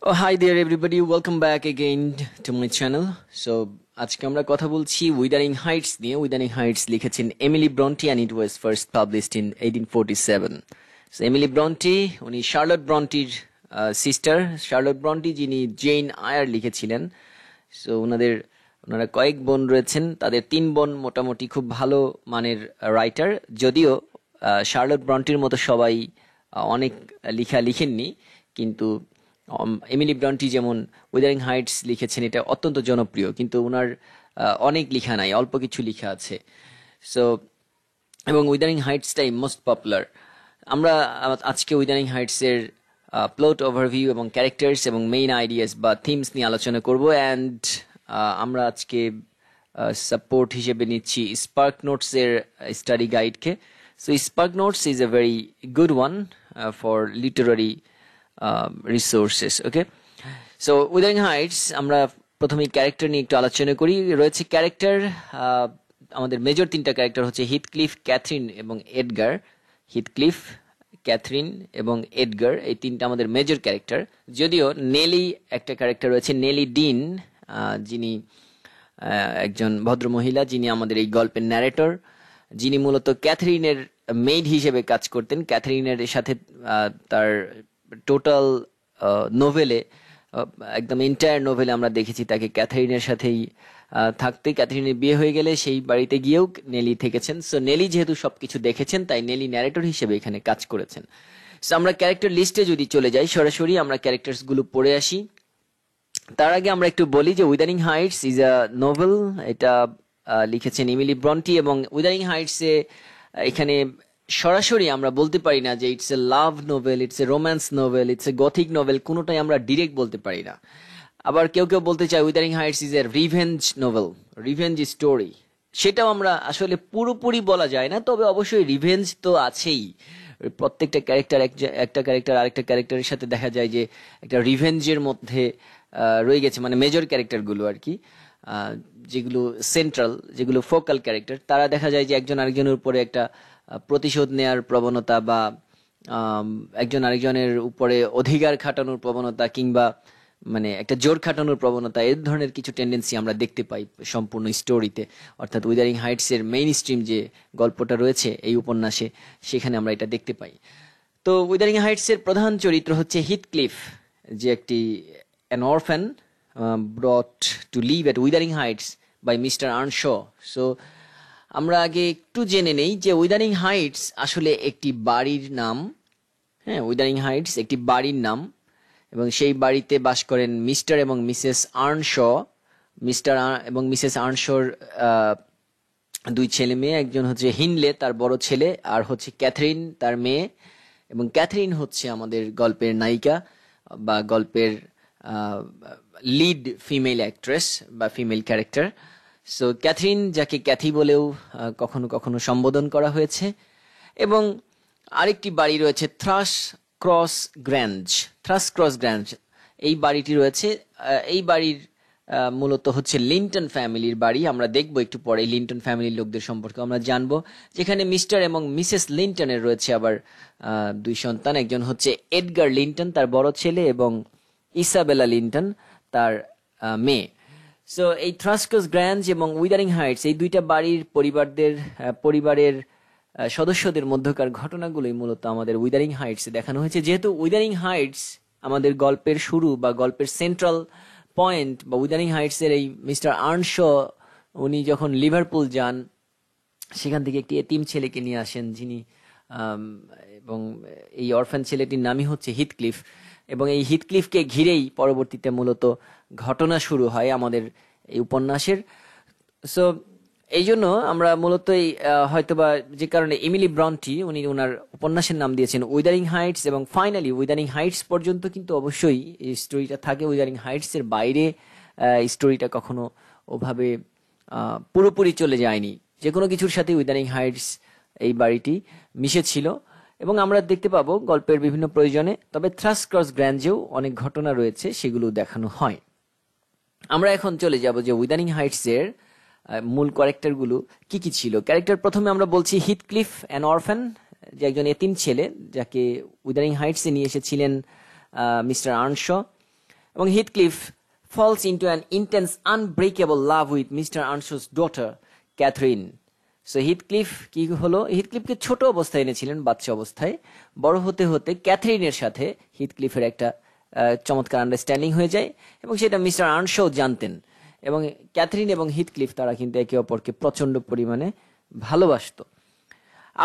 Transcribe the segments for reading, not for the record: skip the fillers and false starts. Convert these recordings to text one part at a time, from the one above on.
Oh, hi there, everybody. Welcome back again to my channel. So, আজকে আমরা কথা বলছি উইদারিং হাইটস নিয়ে। উইদারিং হাইটস লিখেছেন Emily Brontë and it was first published in 1847. So, Emily Brontë উনি Charlotte ব্রন্টির sister. Charlotte Brontë যিনি gen আয়ার লিখেছিলেন। So ওনারা কয়েক বোন রয়েছেন, তাদের 3 বোন মোটামুটি খুব ভালো মানের রাইটার, যদিও শার্লট ব্রন্টির মতো সবাই অনেক লেখা লিখেননি, কিন্তু এমিলি ব্রন্টি যেমন উইদারিং হাইটস লিখেছেন, এটা অত্যন্ত জনপ্রিয়, কিন্তু ওনার অনেক লেখা নাই, অল্প কিছু লেখা আছে। সো এবং উইদারিং হাইটসটাই মোস্ট পপুলার। আমরা আজকে উইদারিং হাইটসের প্লট ওভারভিউ এবং ক্যারেক্টার্স এবং মেইন আইডিয়াস বা থিমস নিয়ে আলোচনা করব। অ্যান্ড আমরা আজকে সাপোর্ট হিসেবে নিচ্ছি স্পার্ক নোটসের স্টাডি গাইডকে। So Spark Notes is a very good one for literary resources. Okay, so Wuthering Heights আমরা প্রথমে ক্যারেক্টার নিয়ে একটু আলোচনা করি। রয়েছে ক্যারেক্টার, আমাদের মেজর 3টা ক্যারেক্টার হচ্ছে হিথক্লিফ, ক্যাথরিন এবং এডগার। হিথক্লিফ, ক্যাথরিন এবং এডগার, এই 3টা আমাদের মেজর ক্যারেক্টার। যদিও নেলি একটা ক্যারেক্টার রয়েছে, নেলি ডিন, যিনি একজন ভদ্রমহিলা, যিনি আমাদের এই গল্পের ন্যারেটর, যিনি মূলত ক্যাথরিনের মেইড হিসেবে কাজ করতেন। ক্যাথরিনের সাথে তার টোটাল নোভেলে, একদম এন্টায়ার নোভেলে আমরা দেখেছি তাকে ক্যাথরিনের সাথেই থাকতে। ক্যাথরিনের বিয়ে হয়ে গেলে সেই বাড়িতে গিয়েও নেলি থেকেছেন। সো নেলি যেহেতু সবকিছু দেখেছেন, তাই নেলি ন্যারেটর হিসেবে এখানে কাজ করেছেন। সো আমরা ক্যারেক্টার লিস্টে যদি চলে যাই, সরাসরি আমরা ক্যারেক্টার্স গুলো পড়ে আসি। তার আগে আমরা একটু বলি যে উইদারিং হাইটস ইজ আ নোভেল। এটা লিখেছেন এমিলি ব্রন্টি, এবং উইদারিং হাইটসে এখানে সরাসরি আমরা বলতে পারি না যে it's a love novel, it's a romance novel, it's a Gothic novel, কোনোটাই আমরা ডিরেক্ট বলতে পারি না। আবার কেউ কেউ বলতে চায় Wuthering Heights is a revenge novel, revenge story. সেটাও আমরা আসলে পুরোপুরি বলা যায় না, তবে অবশ্যই রিভেঞ্জ তো আছেই। প্রত্যেকটা ক্যারেক্টার, একটা ক্যারেক্টার আরেকটা ক্যারেক্টারের সাথে দেখা যায় যে একটা রিভেঞ্জের মধ্যে রয়ে গেছে, মানে মেজর ক্যারেক্টারগুলো আর কি, যেগুলো সেন্ট্রাল, যেগুলো ফোকাল ক্যারেক্টার, তারা দেখা যায় যে একজন আরেকজনের উপরে একটা প্রতিশোধ নেয়ার প্রবণতা বা একজন আরেকজনের উপরে অধিকার খাটানোর প্রবণতা, কিংবা মানে একটা জোর খাটানোর প্রবণতা, এই ধরনের কিছু টেন্ডেন্সি আমরা দেখতে পাই সম্পূর্ণ স্টোরিতে। অর্থাৎ উইদারিং হাইটস এর মেইন স্ট্রিম যে গল্পটা রয়েছে এই উপন্যাসে, সেখানে আমরা এটা দেখতে পাই। তো উইদারিং হাইটস এর প্রধান চরিত্র হচ্ছে হিথক্লিফ, যে একটি an orphan brought to live at Wuthering Heights by Mr. Earnshaw. So আমরা আগে একটু জেনে নেই যে উইদারিং হাইটস আসলে একটি বাড়ির নাম। হ্যাঁ, উইদারিং হাইটস একটি বাড়ির নাম, এবং সেই বাড়িতে বাস করেন মিস্টার এবং মিসেস আর্নশ। মিস্টার এবং মিসেস আর্নশোর 2 ছেলে মেয়ে, একজন হচ্ছে হিনলে তার বড় ছেলে, আর হচ্ছে ক্যাথরিন তার মেয়ে। এবং ক্যাথরিন হচ্ছে আমাদের গল্পের নায়িকা বা গল্পের লিড ফিমেল অ্যাক্ট্রেস বা ফিমেল ক্যারেক্টার। সো ক্যাথরিন, যাকে ক্যাথি বলেও কখনো কখনো সম্বোধন করা হয়েছে। এবং আরেকটি বাড়ি রয়েছে থ্রাস ক্রস গ্র্যাঞ্জ। থ্রাস ক্রস গ্র্যাঞ্জ এই বাড়িটি রয়েছে। এই বাড়ির মূলত হচ্ছে লিন্টন ফ্যামিলির বাড়ি। আমরা দেখবো একটু পরে লিন্টন ফ্যামিলির লোকদের সম্পর্কে আমরা জানবো, যেখানে মিস্টার এবং মিসেস লিন্টনের রয়েছে আবার 2 সন্তান। একজন হচ্ছে এডগার লিন্টন, তার বড় ছেলে, এবং ইসাবেলা লিন্টন, তার মেয়ে। সো এই থ্রাসকস গ্র্যাঞ্জ এবং উইদারিং হাইটস, এই 2টা বাড়ির পরিবারের সদস্যদের মধ্যকার ঘটনাগুলোই মূলত আমাদের উইদারিং হাইটস দেখানো হয়েছে। যেহেতু উইদারিং হাইটস আমাদের গল্পের শুরু বা গল্পের সেন্ট্রাল পয়েন্ট, বা উইদারিং হাইটস এর এই মিস্টার আর্নশ, উনি যখন লিভারপুল যান, সেখান থেকে একটি এতিম ছেলেকে নিয়ে আসেন, যিনি এবং এই অরফান ছেলেটির নামই হচ্ছে হিথক্লিফ। এবং এই হিথক্লিফকে ঘিরেই পরবর্তীতে মূলত ঘটনা শুরু হয় আমাদের এই উপন্যাসের। সো এই জন্য আমরা মূলত এই হয়তোবা যে কারণে এমিলি ব্রন্টি উনি ওনার উপন্যাসের নাম দিয়েছেন উইদারিং হাইটস, এবং ফাইনালি উইদারিং হাইটস পর্যন্ত কিন্তু অবশ্যই এই স্টোরিটা থাকে। উইদারিং হাইটস এর বাইরে স্টোরিটা কখনো ওভাবে পুরোপুরি চলে যায়নি। যে কোনো কিছুর সাথে উইদারিং হাইটস এই বাড়িটি মিশে ছিল, এবং আমরা দেখতে পাবো গল্পের বিভিন্ন প্রয়োজনে। তবে থ্রাস ক্রস গ্র্যাঞ্জেও অনেক ঘটনা রয়েছে, সেগুলো দেখানো হয়। আমরা এখন চলে যাব যে উইদারিং হাইটস এর মূল ক্যারেক্টারগুলো কি কি ছিল। ক্যারেক্টার প্রথমে আমরা বলছি হিথক্লিফ অ্যান অরফ্যান, যে একজন এতিম ছেলে, যাকে উইদারিং হাইটসে নিয়ে এসেছিলেন মিস্টার আর্নশ। এবং Heathcliff falls into an intense unbreakable love with mister Earnshaw's daughter Catherine. So Heathcliff কি হলো, হিথক্লিফকে ছোট অবস্থায় এনেছিলেন, বাচ্চা অবস্থায়। বড় হতে হতে ক্যাথরিনের সাথে হিথক্লিফের একটা চমৎকার আন্ডারস্ট্যান্ডিং হয়ে যায় এবং সেটা মিস্টার আনশো জানতেন। এবং ক্যাথরিন এবং হিথক্লিফ তারা কিন্তু একে অপরকে প্রচন্ড পরিমাণে ভালোবাসতো।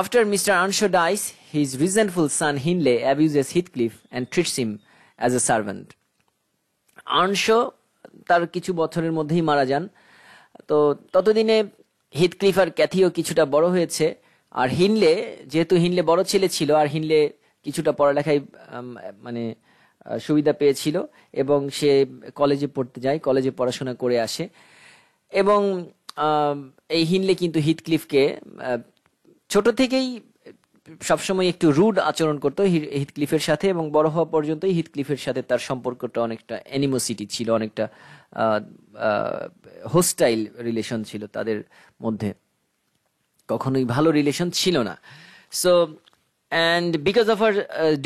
After Mr. Ansho dies, his resentful son Hinley abuses Heathcliff and treats him as a servant. আনশো তার কিছু বছরের মধ্যেই মারা যান। তো ততদিনে হিথক্লিফ আর ক্যাথিও কিছুটা বড় হয়েছে। আর হিনলে, যেহেতু হিনলে বড় ছেলে ছিল আর হিনলে কিছুটা পড়ালেখায় মানে সুবিধা পেয়েছিল এবং সে কলেজে পড়তে যায়, কলেজে পড়াশোনা করে আসে। এবং এই হিনলে কিন্তু হিথক্লিফকে ছোট থেকেই সবসময় একটু রুড আচরণ করতো হিথক্লিফের সাথে, এবং বড় হওয়া পর্যন্তই হিথক্লিফের সাথে তার সম্পর্কটা অনেকটা অ্যানিমোসিটি ছিল, অনেকটা হোস্টাইল রিলেশন ছিল তাদের মধ্যে, কখনোই ভালো রিলেশন ছিল না। So and because of her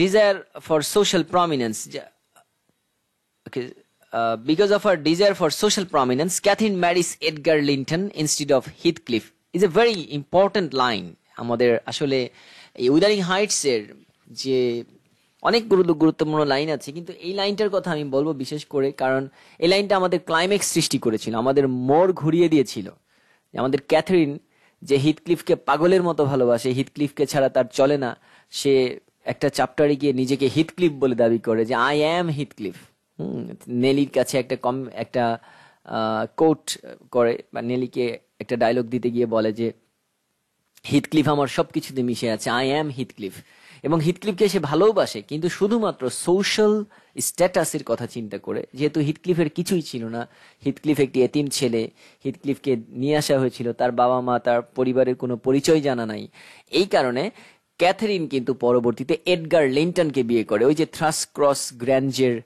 desire for social prominence, because of her desire for social prominence, Catherine marries Edgar Linton instead of Heathcliff. Is a very important line. আমাদের আসলে এই উইদারিং হাইটস এর যে অনেক গুরুত্বপূর্ণ লাইন আছে, কিন্তু এই লাইনটার কথা আমি বলবো বিশেষ করে, কারণ এই লাইনটা আমাদের ক্লাইম্যাক্স সৃষ্টি করেছিল, আমাদের মোড় ঘুরিয়ে দিয়েছিল। আমাদের ক্যাথরিন যে হিথক্লিফকে পাগলের মতো ভালোবাসে, হিথক্লিফকে ছাড়া তার চলে না, সে একটা চ্যাপ্টারে গিয়ে নিজেকে হিথক্লিফ বলে দাবি করে যে আই অ্যাম হিথক্লিফ। নেলির কাছে একটা কোট করে, বা নেলিকে একটা ডায়লগ দিতে গিয়ে বলে যে হিথক্লিফ আমার সবকিছুতে মিশে আছে, আই অ্যাম হিথক্লিফ। এবং হিথক্লিফকে সে ভালোবাসে, কিন্তু শুধুমাত্র সোশ্যাল স্ট্যাটাসের কথা চিন্তা করে, যেহেতু হিথক্লিফের কিছুই ছিল না, হিথক্লিফ একটি এতিম ছেলে, হিথক্লিফকে নিয়ে আসা হয়েছিল, তার বাবা মা, তার পরিবারের কোনো পরিচয় জানা নাই। এই কারণে ক্যাথরিন কিন্তু পরবর্তীতে এডগার লিন্টনকে বিয়ে করে, ওই যে থ্রাসক্রস গ্র্যান্ডের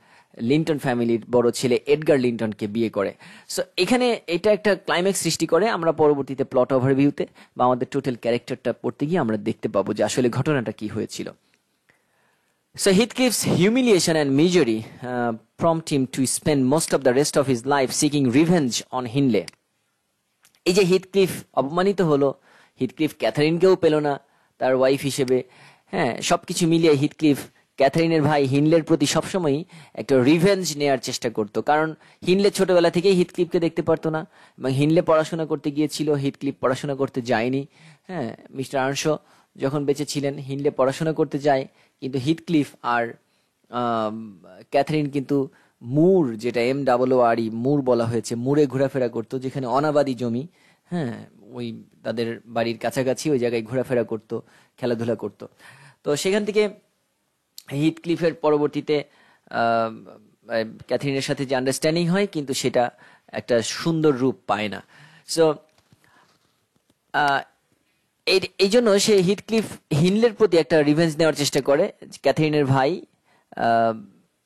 লিন্টন ফ্যামিলির বড় ছেলে এডগার লিন্টনকে বিয়ে করে। সো এখানে এটা একটা ক্লাইম্যাক্স সৃষ্টি করে। আমরা পরবর্তীতে প্লট ওভারভিউতে বা আমাদের টোটাল ক্যারেক্টারটা পড়তে গিয়ে আমরা দেখতে পাবো যে আসলে ঘটনাটা কি হয়েছিল। So Heathcliff's humiliation and misery prompt him to spend most of the rest of his life seeking revenge on Hindley. এই যে হিথক্লিফ অপমানিত হলো, হিথক্লিফ ক্যাথারিনকেও পেল না তার ওয়াইফ হিসেবে। হ্যাঁ, সবকিছু মিলিয়ে হিথক্লিফ ক্যাথারিনের ভাই হিনলের প্রতি সবসময় একটা রিভেঞ্জ নেয়ার চেষ্টা করত, কারণ হিনলে ছোটবেলা থেকেই হিথক্লিফকে দেখতে পারতো না, এবং হিনলে পড়াশোনা করতে গিয়েছিল, হিথক্লিফ পড়াশোনা করতে যায়নি। হ্যাঁ, মিস্টার আনশো যখন বেঁচে ছিলেন হিনলে পড়াশোনা করতে যায়, কিন্তু হিথক্লিফ আর ক্যাথারিন কিন্তু মুর, যেটা MOORE মুর বলা হয়েছে, মুরে ঘোরাফেরা করতো, যেখানে অনাবাদি জমি, হ্যাঁ, ওই তাদের বাড়ির কাছাকাছি ওই জায়গায় ঘোরাফেরা করতো, খেলাধুলা করতো। তো সেখান থেকে হিথক্লিফের পরবর্তীতে ক্যাথরিনের সাথে যে আন্ডারস্ট্যান্ডিং হয়, কিন্তু সেটা একটা সুন্দর রূপ পায় না। সো এই জন্য সে হিথক্লিফ হিনলের প্রতি একটা রিভেঞ্জ নেওয়ার চেষ্টা করে, ক্যাথরিনের ভাই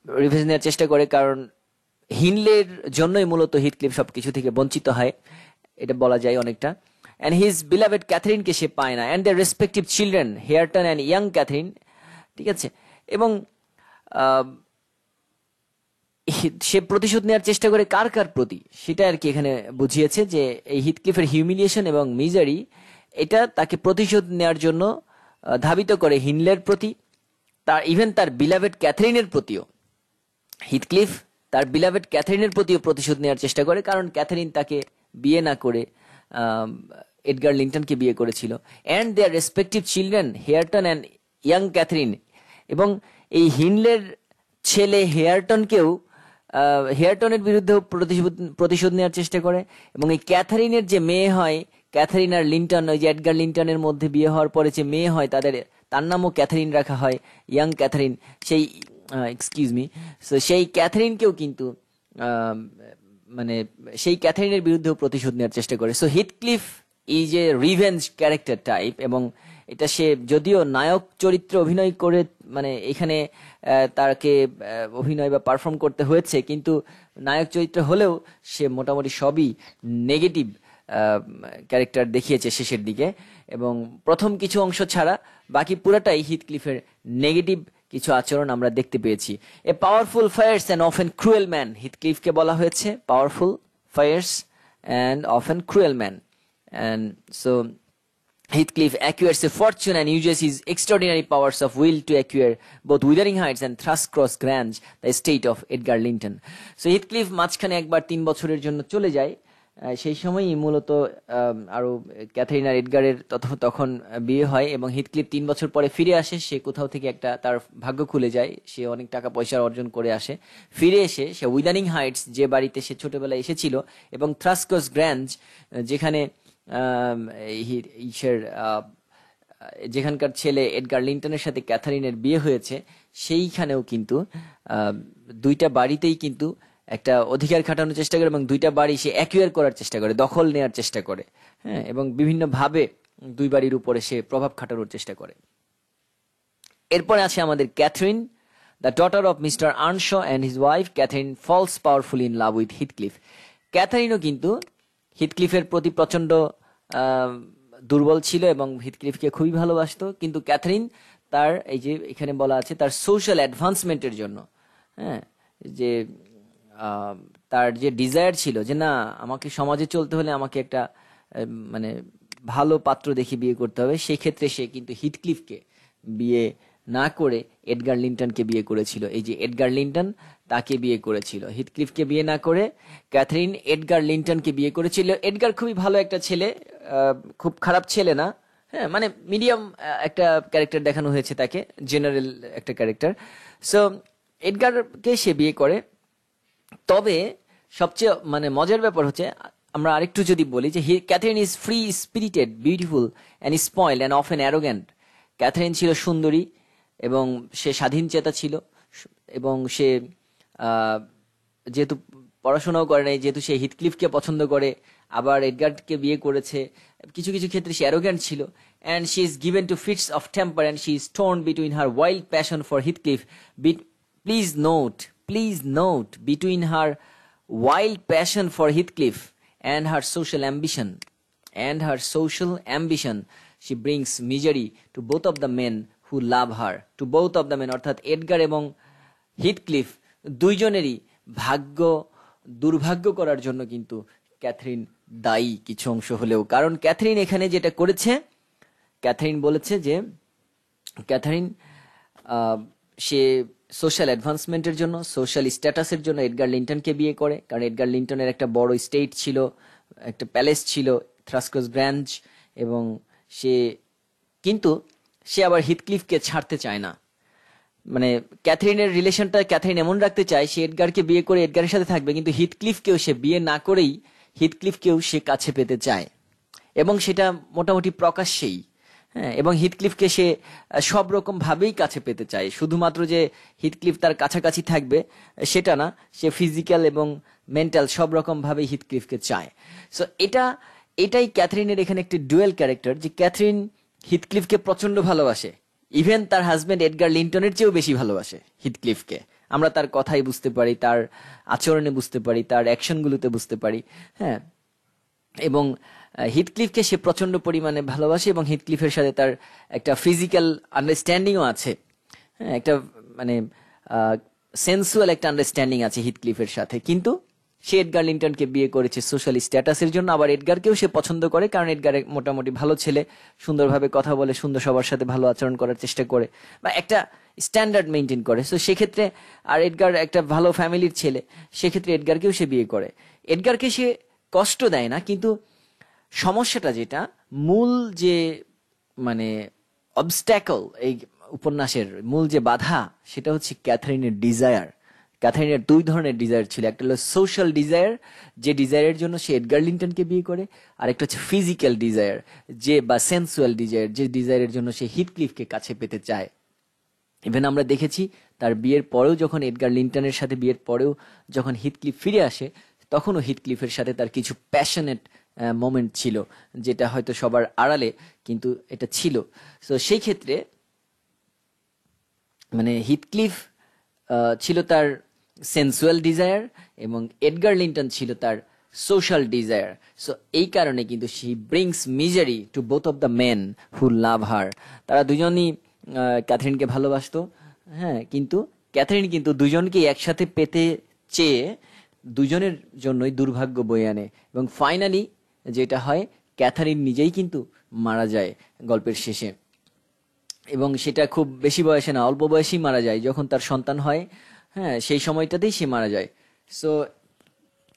রিভেঞ্জ নেওয়ার চেষ্টা করে, কারণ হিনলের জন্যই মূলত হিথক্লিফ সবকিছু থেকে বঞ্চিত হয়, এটা বলা যায় অনেকটা। অ্যান্ড হিজ বিলাভেড ক্যাথরিনকে সে পায় না, and their respective children Hareton and young Catherine, ঠিক আছে। এবং সে প্রতিশোধ নেওয়ার চেষ্টা করে কার কার প্রতি, সেটা আর কি এখানে বুঝিয়েছে, যে এই হিথক্লিফের হিউমিলিয়েশন এবং মিজারি এটা তাকে প্রতিশোধ নেওয়ার জন্য ধাবিত করে হিনলের প্রতি, তার ইভেন তার বিলাভেড ক্যাথরিনের প্রতিও। হিথক্লিফ তার বিলাভেড ক্যাথরিনের প্রতিও প্রতিশোধ নেওয়ার চেষ্টা করে, কারণ ক্যাথরিন তাকে বিয়ে না করে এডগার লিন্টনকে বিয়ে করেছিল। And their respective children Hareton and young Catherine, এবং এই হিনলের ছেলে হেয়ারটনকেও হেয়ারটনের বিরুদ্ধেও প্রতিশোধ নেওয়ার চেষ্টা করে। এবং এই ক্যাথারিনের যে মেয়ে হয়, ক্যাথারিন আর লিন্টন, ওই যে এডগার লিন্টনের মধ্যে বিয়ে হওয়ার পরে যে মেয়ে হয়, তার নামও ক্যাথারিন রাখা হয়, ইয়াং ক্যাথারিন, সেই সেই ক্যাথারিনকেও কিন্তু মানে সেই ক্যাথারিনের বিরুদ্ধেও প্রতিশোধ নেওয়ার চেষ্টা করে। So Heathcliff is a revenge character type, এবং এটা সে যদিও নায়ক চরিত্রে অভিনয় করে, মানে এখানে তাকে অভিনয় বা পারফর্ম করতে হয়েছে, কিন্তু নায়ক চরিত্র হলেও সে মোটামুটি সবই নেগেটিভ ক্যারেক্টার দেখিয়েছে শেষের দিকে, এবং প্রথম কিছু অংশ ছাড়া বাকি পুরাটাই হিথক্লিফের নেগেটিভ কিছু আচরণ আমরা দেখতে পেয়েছি। A powerful fierce and often cruel man, হিথক্লিফকে বলা হয়েছে powerful fierce and often cruel man. And so Heathcliff acquires a fortune and uses his extraordinary powers of will to acquire both Wuthering Heights and Thrushcross Grange, the estate of Edgar Linton. So Heathcliff মাঝখানে একবার 3 বছরের জন্য চলে যায়। সেই সময়ই মূলত আরো ক্যাথরিন আর এডগারের তখন বিয়ে হয় এবং হিথক্লিফ 3 বছর পরে ফিরে আসে। সে কোথাও থেকে একটা তার ভাগ্য খুলে যায়, সে অনেক টাকা পয়সা অর্জন করে আসে। ফিরে এসে সে উইদারিং হাইটস, যে বাড়িতে সে ছোটবেলায় এসেছিল, এবং থ্রাসকস গ্র্যাঞ্জ, যেখানে যেখানকার ছেলে এডগার লিন্টনের সাথে ক্যাথারিনের বিয়ে হয়েছে, সেইখানেও কিন্তু দুইটা বাড়িতেই কিন্তু একটা অধিকার খাটানোর চেষ্টা করে এবং দুইটা বাড়ি সে অ্যাকুয়ার করার চেষ্টা করে, দখল নেওয়ার চেষ্টা করে। হ্যাঁ, এবং বিভিন্ন ভাবে দুই বাড়ির উপরে সে প্রভাব খাটানোর চেষ্টা করে। এরপরে আছে আমাদের Catherine, the daughter of mister Earnshaw and his wife Catherine falls powerfully in love with Heathcliff. ক্যাথারিনও কিন্তু হিথক্লিফের প্রতি প্রচন্ড দুর্বল ছিল এবং হিথক্লিফকে খুবই ভালোবাসতো, কিন্তু ক্যাথরিন তার এই যে এখানে বলা আছে তার সোশ্যাল অ্যাডভান্সমেন্টের জন্য, হ্যাঁ, যে তার যে ডিজায়ার ছিল যে না, আমাকে সমাজে চলতে হলে আমাকে একটা মানে ভালো পাত্র দেখে বিয়ে করতে হবে, সেই ক্ষেত্রে সে কিন্তু হিথক্লিফকে বিয়ে না করে এডগার লিন্টনকে বিয়ে করেছিল। এই যে এডগার লিন্টন তাকে বিয়ে করেছিল, হিথক্লিফকে বিয়ে না করে ক্যাথরিন এডগার লিন্টনকে বিয়ে করেছিল। এডগার খুবই ভালো একটা ছেলে, খুব খারাপ ছেলে না, হ্যাঁ, মানে মিডিয়াম একটা ক্যারেক্টার দেখানো হয়েছে তাকে, জেনারেল একটা ক্যারেক্টার। সো এডগারকে সে বিয়ে করে। তবে সবচেয়ে মানে মজার ব্যাপার হচ্ছে, আমরা আরেকটু যদি বলি যে Catherine is free spirited, beautiful and spoiled and often arrogant. Catherine ছিল সুন্দরী এবং সে স্বাধীন চেতা ছিল, এবং সে যেহেতু পড়াশোনাও করে নাই, যেহেতু সে হিথক্লিফকে পছন্দ করে, আবার এডগারকে বিয়ে করেছে, কিছু কিছু ক্ষেত্রে সে অ্যারোগ্যান্ট ছিল। And she is given to fits of temper and she is torn between her wild passion for Heathcliff. Please note between her wild passion for Heathcliff and her social ambition, she brings misery to both of the men who love her. To both of the men, অর্থাৎ Edgar এবং Heathcliff দুইজনেরই ভাগ্য দুর্ভাগ্য করার জন্য কিন্তু Catherine দায়ী কিছু অংশ হলেও। কারণ ক্যাথরিন এখানে যেটা করেছে, ক্যাথরিন বলেছে যে সে সোশ্যাল অ্যাডভান্সমেন্টের জন্য, সোশ্যাল স্ট্যাটাসের জন্য এডগার লিন্টনকে বিয়ে করে। কারণ এডগার লিন্টনের একটা বড় স্টেট ছিল, একটা প্যালেস ছিল, থ্রাসকস গ্র্যাঞ্জ, এবং কিন্তু সে আবার হিথক্লিফকে ছাড়তে চায় না। মানে ক্যাথরিনের রিলেশনটা ক্যাথরিন এমন রাখতে চায়, সে এডগারকে বিয়ে করে এডগারের সাথে থাকবে, কিন্তু হিথক্লিফকেও সে বিয়ে না করেই হিথক্লিফকেও সে কাছে পেতে চায়, এবং সেটা মোটামুটি প্রকাশ্যেই। হ্যাঁ, এবং হিথক্লিফকে সে সব রকম ভাবেই কাছে পেতে চায়, শুধুমাত্র যে হিথক্লিফ তার কাছাকাছি থাকবে সেটা না, সে ফিজিক্যাল এবং মেন্টাল সব রকম ভাবেই হিথক্লিফকে চায়। সো এটাই ক্যাথরিনের এখানে একটি ডুয়েল ক্যারেক্টার, যে ক্যাথরিন হিথক্লিফকে প্রচন্ড ভালোবাসে, ইভেন তার হাজবেন্ড এডগার লিন্টনের চেয়েও বেশি ভালোবাসে হিথক্লিফকে। আমরা তার কথাই বুঝতে পারি, তার আচরণে বুঝতে পারি, তার অ্যাকশনগুলোতে বুঝতে পারি। হ্যাঁ, এবং হিথক্লিফকে সে প্রচন্ড পরিমাণে ভালোবাসে এবং হিথক্লিফের সাথে তার একটা ফিজিক্যাল আন্ডারস্ট্যান্ডিংও আছে। হ্যাঁ, একটা মানে সেন্সুয়াল একটা আন্ডারস্ট্যান্ডিং আছে হিথক্লিফের সাথে। কিন্তু সে এডগার লিন্টনকে বিয়ে করেছে সোশ্যাল স্ট্যাটাসের জন্য, আবার এডগারকেও সে পছন্দ করে, কারণ এডগার মোটামুটি ভালো ছেলে, সুন্দরভাবে কথা বলে, সুন্দর সবার সাথে ভালো আচরণ করার চেষ্টা করে, বা একটা স্ট্যান্ডার্ড মেনটেন করে। সো সেক্ষেত্রে, আর এডগার একটা ভালো ফ্যামিলির ছেলে, সেক্ষেত্রে এডগারকেও সে বিয়ে করে। এডগারকে সে কষ্ট দেয় না, কিন্তু সমস্যাটা যেটা, মূল যে মানে অবস্ট্যাকল এই উপন্যাসের মূল যে বাধা, সেটা হচ্ছে ক্যাথরিনের ডিজায়ার। ক্যাথরিনের দুই ধরনের ডিজায়ার ছিল, একটা হলো সোশ্যাল ডিজায়ার, যে ডিজায়ারের জন্য সে এডগার লিন্টনকে বিয়ে করে, আর একটা হচ্ছে ফিজিক্যাল ডিজায়ার, যে বা সেন্সুয়াল ডিজায়ার, যে ডিজায়ারের জন্য সে হিথক্লিফকে কাছে পেতে চায়। ইভেন আমরা দেখেছি তার বিয়ের পরেও, যখন এডগার লিন্টনের সাথে বিয়ের পরেও যখন হিথক্লিফ ফিরে আসে, তখনও হিথক্লিফের সাথে তার কিছু প্যাশনেট মোমেন্ট ছিল, যেটা হয়তো সবার আড়ালে, কিন্তু এটা ছিল। তো সেই ক্ষেত্রে মানে হিথক্লিফ ছিল তার সেন্সুয়াল ডিজায়ার এবং এডগার লিন্টন ছিল তার সোশ্যাল ডিজায়ার। সো এই কারণে কিন্তু she brings misery to both of the men who love her. তারা দুজনই ক্যাথরিনকে ভালোবাসতো, হ্যাঁ, কিন্তু ক্যাথারিন কিন্তু দুজনকে একসাথে পেতে চেয়ে দুজনের জন্যই দুর্ভাগ্য বয়ে আনে এবং ফাইনালি যেটা হয়, ক্যাথারিন নিজেই কিন্তু মারা যায় গল্পের শেষে। এবং সেটা খুব বেশি বয়সে না, অল্প বয়সেই মারা যায়, যখন তার সন্তান হয়। হ্যাঁ, সেই সময়টাতেই সে মারা যায়। সো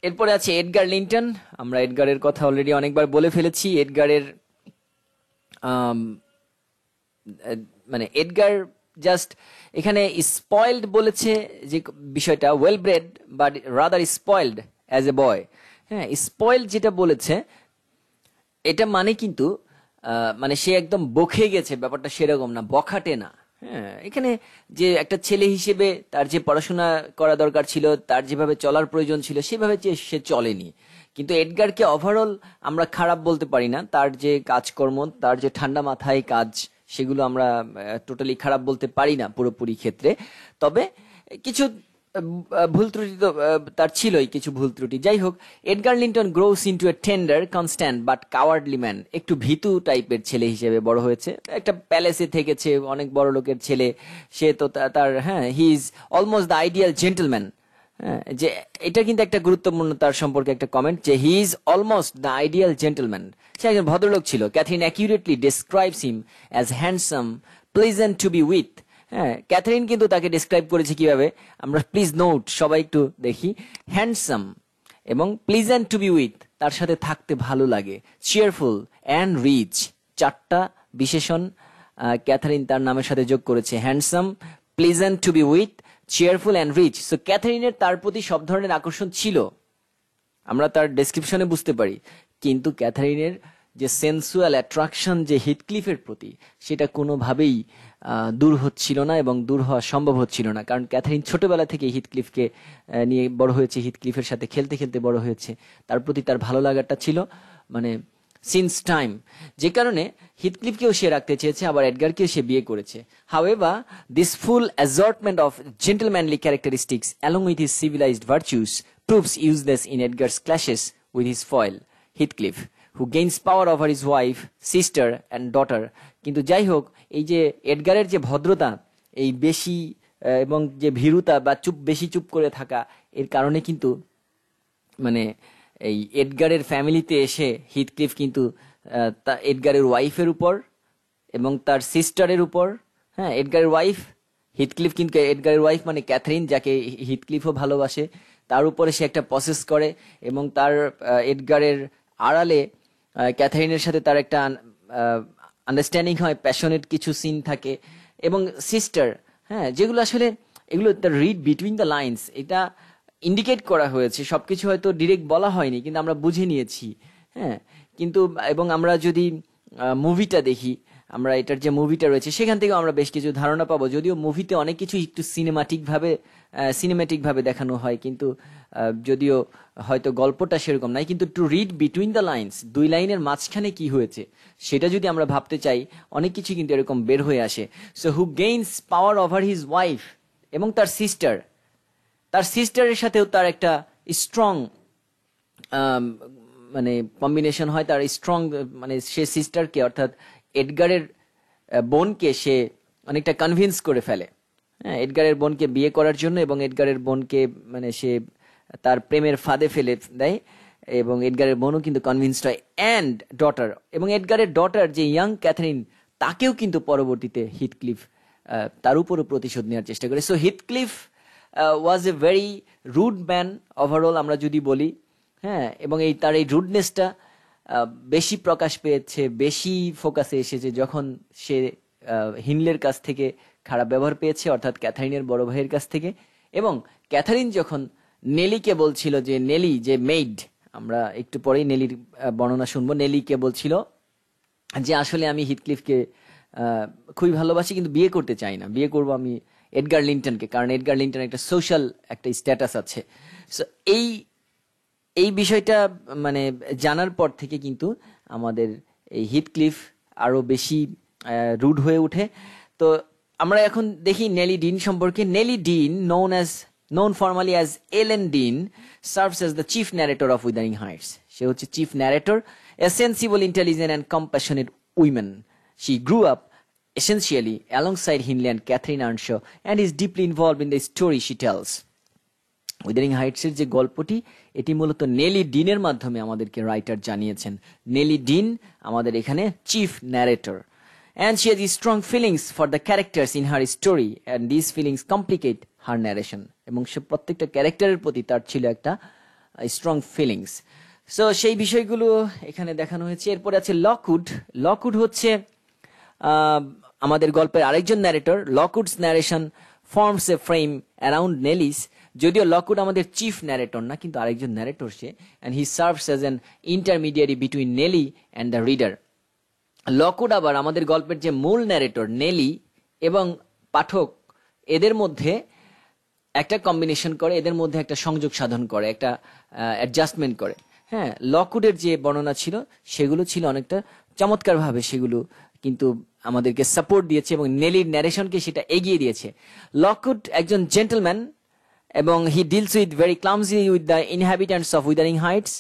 এরপরে আছে এডগার লিন্টন। আমরা এডগারের কথা অলরেডি অনেকবার বলে ফেলেছি। এডগারের আম, মানে এডগার জাস্ট এখানে স্পয়েলড বলেছে, যে বিষয়টা well bred but rather spoiled as a boy. হ্যাঁ, স্পয়েলড যেটা বলেছে এটা মানে কিন্তু মানে সে একদম বকে গেছে, ব্যাপারটা সেরকম না, বখাটে না। হ্যাঁ, এখানে যে একটা ছেলে হিসেবে তার যে পড়াশোনা করা দরকার ছিল, তার যেভাবে চলার প্রয়োজন ছিল, সেভাবে যে সে চলেনি। কিন্তু এডগারকে ওভারঅল আমরা খারাপ বলতে পারি না। তার যে কাজকর্ম, তার যে ঠান্ডা মাথায় কাজ, সেগুলো আমরা টোটালি খারাপ বলতে পারি না পুরোপুরি ক্ষেত্রে। তবে কিছু ভুল ত্রুটি তো তার ছিলই, কিছু ভুল ত্রুটি। যাই হোক, Edgar Linton gross into a tender, constant but cowardly man. একটু ভীতু টাইপের ছেলে হিসেবে বড় হয়েছে। একটা প্যালেসে থেকেছে, অনেক বড় লোকের ছেলে সে, তো তার হ্যাঁ, হি is almost the ideal gentleman. হ্যাঁ, যে এটা কিন্তু একটা গুরুত্বপূর্ণ তার সম্পর্কে একটা কমেন্ট, যে he is almost the ideal gentleman. সে একজন ভদ্রলোক ছিল। Catherine accurately describes him as handsome, pleasant to be with. হ্যাঁ, ক্যাথরিন কিন্তু তাকে ডিসক্রাইব করেছে কিভাবে, আমরা প্লিজ নোট সবাই একটু দেখি। হ্যান্ডসাম এবং প্লিজেন্ট টু বি উইথ, তার সাথে থাকতে ভালো লাগে। চিয়ারফুল অ্যান্ড রিচ, চারটা বিশেষণ ক্যাথরিন তার নামের সাথে যোগ করেছে। Handsome, pleasant to be with, cheerful and rich. So ক্যাথরিনের তার প্রতি সব ধরনের আকর্ষণ ছিল, আমরা তার ডেসক্রিপশনে বুঝতে পারি। কিন্তু ক্যাথারিনের যে সেন্সুয়াল অ্যাট্রাকশন যে হিথক্লিফের প্রতি, সেটা কোনোভাবেই দূর হচ্ছিল না এবং দূর হওয়া সম্ভব হচ্ছিল না। কারণ ক্যাথারিন ছোটবেলা থেকে হিথক্লিফকে নিয়ে বড় হয়েছে, হিথক্লিফের সাথে খেলতে খেলতে বড় হয়েছে। তার প্রতি তার ভালো লাগাটা ছিল মানে সিন্স টাইম, যে কারণে হিথক্লিফকেও সে রাখতে চেয়েছে, আবার এডগারকেও সে বিয়ে করেছে। However, this full assortment of gentlemanly characteristics along with his civilized virtues proves useless in Edgar's clashes with his foil, Heathcliff, who gains power over his wife, sister and daughter. কিন্তু যাই হোক, এই যে এডগারের যে ভদ্রতা, এই বেশি এবং যে ভীরুতা বা বেশি চুপ করে থাকা, এর কারণে কিন্তু মানে এই এডগারের ফ্যামিলিতে এসে হিথক্লিফ কিন্তু এডগারের ওয়াইফের উপর এবং তার সিস্টারের উপর, হ্যাঁ, এডগারের ওয়াইফ হিথক্লিফ, কিন্তু এডগারের ওয়াইফ মানে ক্যাথরিন, যাকে হিথক্লিফও ভালোবাসে, তার উপরে সে একটা প্রসেস করে। এবং তার এডগারের আড়ালে ক্যাথারিনের সাথে তার একটা আন্ডারস্ট্যান্ডিং হয়, প্যাশনেট কিছু সিন থাকে। এবং সিস্টার, হ্যাঁ, যেগুলো আসলে এগুলো the read between the lines, এটা ইন্ডিকেট করা হয়েছে। সবকিছু হয়তো ডিরেক্ট বলা হয়নি, কিন্তু আমরা বুঝে নিয়েছি। হ্যাঁ, কিন্তু এবং আমরা যদি মুভিটা দেখি, আমরা এটার যে মুভিটা রয়েছে সেখান থেকেও আমরা বেশ কিছু ধারণা পাবো। যদিও মুভিতে অনেক কিছু একটু সিনেম্যাটিক ভাবে দেখানো হয়, কিন্তু যদিও হয়তো গল্পটা সেরকম নাই, কিন্তু to read between the lines, দুই লাইনের মাঝখানে কি হয়েছে সেটা যদি আমরা ভাবতে চাই, অনেক কিছু কিন্তু এরকম বের হয়ে আসে। So who gains power over his wife, এবং তার সিস্টারের সাথেও তার একটা স্ট্রং মানে কম্বিনেশন হয়। তার স্ট্রং মানে সে সিস্টারকে, অর্থাৎ এডগারের বোনকে সে অনেকটা কনভিন্স করে ফেলে, হ্যাঁ, এডগারের বোনকে বিয়ে করার জন্য। এবং এডগারের বোনকে মানে সে তার প্রেমের ফাঁদে ফেলে দেয়, এবং এডগারের বোনও কিন্তু কনভিন্সড হয়। অ্যান্ড ডটার, এবং এডগারের ডটার যে ইয়াং ক্যাথরিন, তাকেও কিন্তু পরবর্তীতে হিথক্লিফ তার উপরও প্রতিশোধ নেওয়ার চেষ্টা করে। So Heathcliff was a very rude man overall, আমরা যদি বলি। হ্যাঁ, এবং তার এই রুডনেসটা বেশি প্রকাশ পেয়েছে, বেশি ফোকাসে এসেছে যখন সে হিনলের কাছ থেকে খারাপ ব্যবহার পেয়েছে, অর্থাৎ ক্যাথারিনের বড় ভাইয়ের কাছ থেকে। এবং ক্যাথারিন যখন নেলিকে বলছিল, যে নেলি যে মেইড, আমরা একটু পরেই নেলির বর্ণনা শুনবো, নেলিকে বলছিল যে আসলে আমি হিথক্লিফকে খুবই ভালোবাসি, কিন্তু বিয়ে করতে চাই না, বিয়ে করবো আমি এডগার লিন্টনকে, কারণ এডগার লিন্টন একটা সোশ্যাল একটা স্ট্যাটাস আছে। সো এই বিষয়টা মানে জানার পর থেকে কিন্তু আমাদের এই হিথক্লিফ আরো বেশি রুড হয়ে ওঠে। তো আমরা এখন দেখি নেলি ডিন সম্পর্কে। Nelly Dean, known formally as Ellen Dean, serves as the chief narrator of Wuthering Heights. সে হচ্ছে chief narrator, a sensible, intelligent and compassionate woman. She grew up essentially alongside Hindley and Catherine Earnshaw and is deeply involved in the story she tells. উইদারিং হাইটসের যে গল্পটি এটি মূলত নেলি ডিনের মাধ্যমে আমাদেরকে writer জানিয়েছেন। Nelly dean আমাদের এখানে chief narrator, and she has strong feelings for the characters in her story and these feelings complicate her narration, এবং সে প্রত্যেকটা ক্যারেক্টারের প্রতি তার ছিল একটা স্ট্রং ফিলিংস। সো সেই বিষয়গুলো এখানে দেখানো হয়েছে। এরপরে আছে লকউড। লকউড হচ্ছে আমাদের গল্পের আরেকজন narrator. Lockwood's narration forms a frame around Nelly's, যদিও লকউড আমাদের চিফ ন্যারেটর না, কিন্তু আরেকজন ন্যারেটর সে, and he serves as an intermediary between Nelly and the reader. Lockwood আবার আমাদের গল্পের যে মূল ন্যারেটর নেলি এবং পাঠক, এদের মধ্যে একটা কম্বিনেশন করে, এদের মধ্যে একটা সংযোগ সাধন করে, একটা অ্যাডজাস্টমেন্ট করে। হ্যাঁ, লকউডের যে বর্ণনা ছিল সেগুলো ছিল অনেকটা চমৎকারভাবে, সেগুলো কিন্তু আমাদেরকে সাপোর্ট দিয়েছে এবং নেলির ন্যারেশনকে সেটা এগিয়ে দিয়েছে। লকউড একজন জেন্টলম্যান এবং he deals with very clumsily with the inhabitants of Wuthering Heights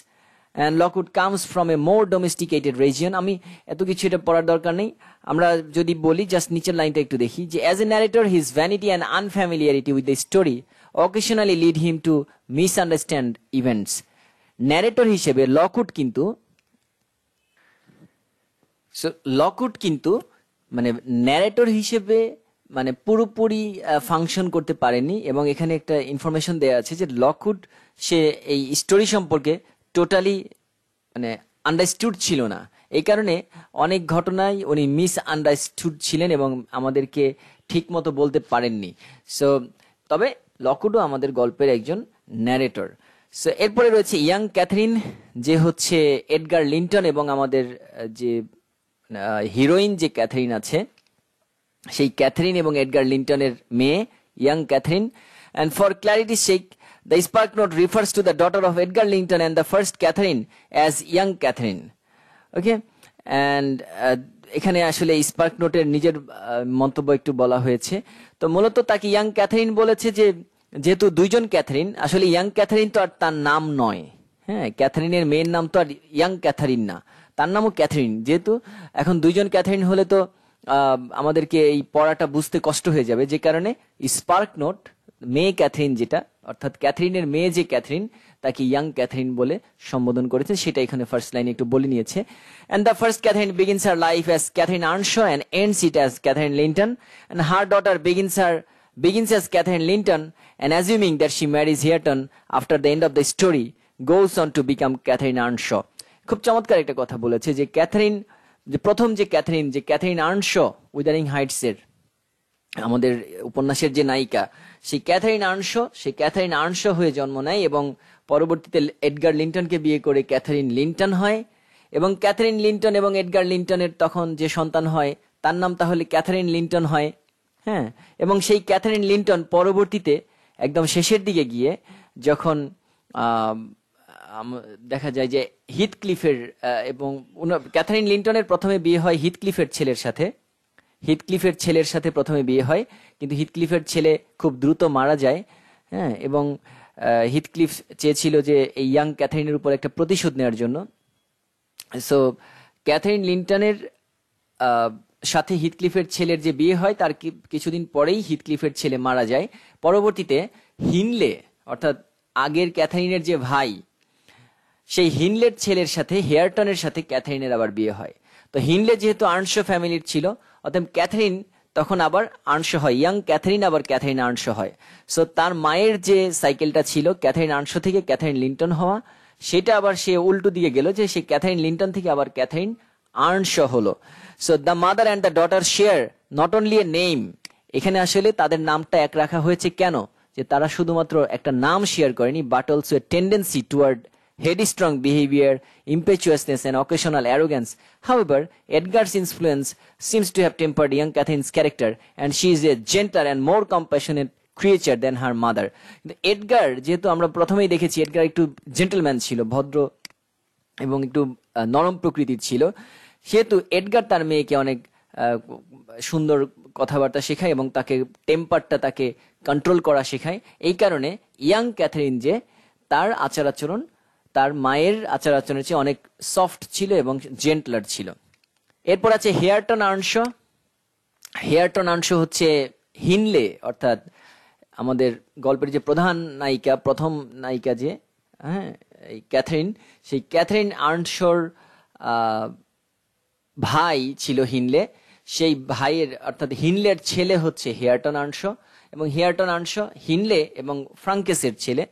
and Lockwood comes from a more domesticated region. আমি এত কিছু এটা পড়ার দরকার নেই, আমরা যদি বলি জাস্ট নিচের লাইনটা একটু দেখি যে as a narrator his vanity and unfamiliarity with the story occasionally lead him to misunderstand events. Narrator হিসেবে লকউড কিন্তু মানে ন্যারেটর হিসেবে মানে পুরোপুরি ফাংশন করতে পারেনি, এবং এখানে একটা ইনফরমেশন দেওয়া আছে যে লকউড সে এই স্টোরি সম্পর্কে টোটালি মানে আন্ডারস্টুড ছিল না। এই কারণে অনেক ঘটনায় উনি মিস আন্ডারস্টুড ছিলেন এবং আমাদেরকে ঠিক মতো বলতে পারেননি। সো তবে লকউডও আমাদের গল্পের একজন ন্যারেটর। সো এরপরে রয়েছে ইয়াং ক্যাথরিন, যে হচ্ছে এডগার লিন্টন এবং আমাদের যে হিরোইন যে ক্যাথরিন আছে সেই ক্যাথরিন এবং এডগার লিন্টনের মেয়ে young Catherine. And for clarity sake the spark note refers to the daughter of Edgar Linton and the first Catherine as young Catherine. Okay, and এখানে আসলে স্পার্ক নোটের নিজের মন্তব্য একটু বলা হয়েছে। তো মূলত তাকে ইয়াং ক্যাথরিন বলেছে যে যেহেতু দুইজন ক্যাথরিন, আসলে ইয়াং ক্যাথরিন তো আর তার নাম নয়। হ্যাঁ, ক্যাথরিনের মেয়ের নাম তো আর ইয়াং ক্যাথরিন না, তার নামও ক্যাথরিন। যেহেতু এখন দুইজন ক্যাথরিন হলে তো আমাদেরকে এই পড়াটা বুঝতে কষ্ট হয়ে যাবে, যে কারণে স্পার্ক নোট মেয়ে ক্যাথরিন যেটা, অর্থাৎ ক্যাথরিনের মেয়ে যে ক্যাথরিন, তাকে ইয়াং ক্যাথরিন বলে সম্বোধন করেছে, সেটা এখানে ফার্স্ট লাইনে একটু বলে নিয়েছে। And the first Catherine begins her life as Catherine Earnshaw and ends it as Catherine Linton, and her daughter begins as Catherine Linton, and assuming that she marries Hareton after the end of the story, goes on to become Catherine Earnshaw. খুব চমৎকার একটা কথা বলেছে যে Catherine, যে প্রথম যে Catherine আর্নশো উইদারিং Heights এর আমাদের উপন্যাসের যে নায়িকা, সেই ক্যাথরিন আর্নশো হয়ে জন্ম নেয় এবং পরবর্তীতে এডগার লিন্টনকে বিয়ে করে ক্যাথরিন লিন্টন হয়, এবং ক্যাথরিন লিন্টন এবং এডগার লিন্টনের তখন যে সন্তান হয় তার নাম তাহলে ক্যাথরিন লিন্টন হয়। হ্যাঁ, এবং সেই ক্যাথরিন লিন্টন পরবর্তীতে একদম শেষের দিকে গিয়ে যখন দেখা যায় যে হিথক্লিফের এবং ক্যাথরিন লিন্টনের প্রথমে বিয়ে হয় হিথক্লিফের ছেলের সাথে প্রথমে বিয়ে হয়, কিন্তু হিথক্লিফের ছেলে খুব দ্রুত মারা যায়। হ্যাঁ, এবং হিথক্লিফ চেয়েছিল যে এই ইয়াং ক্যাথরিনের উপর একটা প্রতিশোধ নেওয়ার জন্য। সো ক্যাথরিন লিন্টনের সাথে হিথক্লিফের ছেলের যে বিয়ে হয় তার কিছুদিন পরেই হিথক্লিফের ছেলে মারা যায়। পরবর্তীতে হিনলে, অর্থাৎ আগের ক্যাথরিনের যে ভাই, সেই হিনলের ছেলের সাথে হেয়ারটনের সাথে ক্যাথরিনের আবার বিয়ে হয়। তো হিনলে যেহেতু আর্নশো ফ্যামিলির ছিল, অতএব ক্যাথরিন তখন আবার আর্নশো হয়, ইয়াং ক্যাথরিন আবার ক্যাথরিন আর্নশো হয়। সো তার মায়ের যে সাইকেলটা ছিল ক্যাথরিন আর্নশো থেকে ক্যাথরিন লিন্টন হওয়া, সেটা আবার সে উল্টো দিকে গেল, যে সে ক্যাথরিন লিন্টন থেকে আবার ক্যাথরিন আর্নশো হলো। So the mother and the daughter share not only a name, এখানে আসলে তাদের নামটা এক রাখা হয়েছে কেন, যে তারা শুধুমাত্র একটা নাম শেয়ার করেনি, but also a tendency toward headstrong behavior, impetuousness and occasional arrogance. However, Edgar's influence seems to have tempered young Catherine's character, and she is a gentler and more compassionate creature than her mother. Edgar, যেহেতু আমরা প্রথমেই দেখেছি Edgar একটু gentleman ছিল, ভদ্র এবং একটু নরম প্রকৃতির ছিল, সেহেতু এডগার তার মেয়েকে অনেক সুন্দর কথাবার্তা শেখায় এবং তাকে টেম্পারটা তাকে কন্ট্রোল করা শেখায়। এই কারণে ইয়াং ক্যাথরিন যে তার আচার আচরণ তার মায়ের আচার আচরণের চেয়ে অনেক সফট ছিল এবং জেন্টলার ছিল। এরপর আছে হেয়ারটন আর্নশো। হেয়ারটন আনশো হচ্ছে হিনলে, অর্থাৎ আমাদের গল্পের যে প্রধান নায়িকা, প্রথম নায়িকা যে, হ্যাঁ, এই ক্যাথরিন, সেই ক্যাথরিন আর্নশোর আহ, ভাই ছিল হিনলে। সেই ভাইয়ের অর্থাৎ হিনলের ছেলে হচ্ছে হেয়ারটন আর্নশো, এবং হেয়ারটন আর্নশো হিনলে এবং ফ্রাঙ্কেসের ছেলে।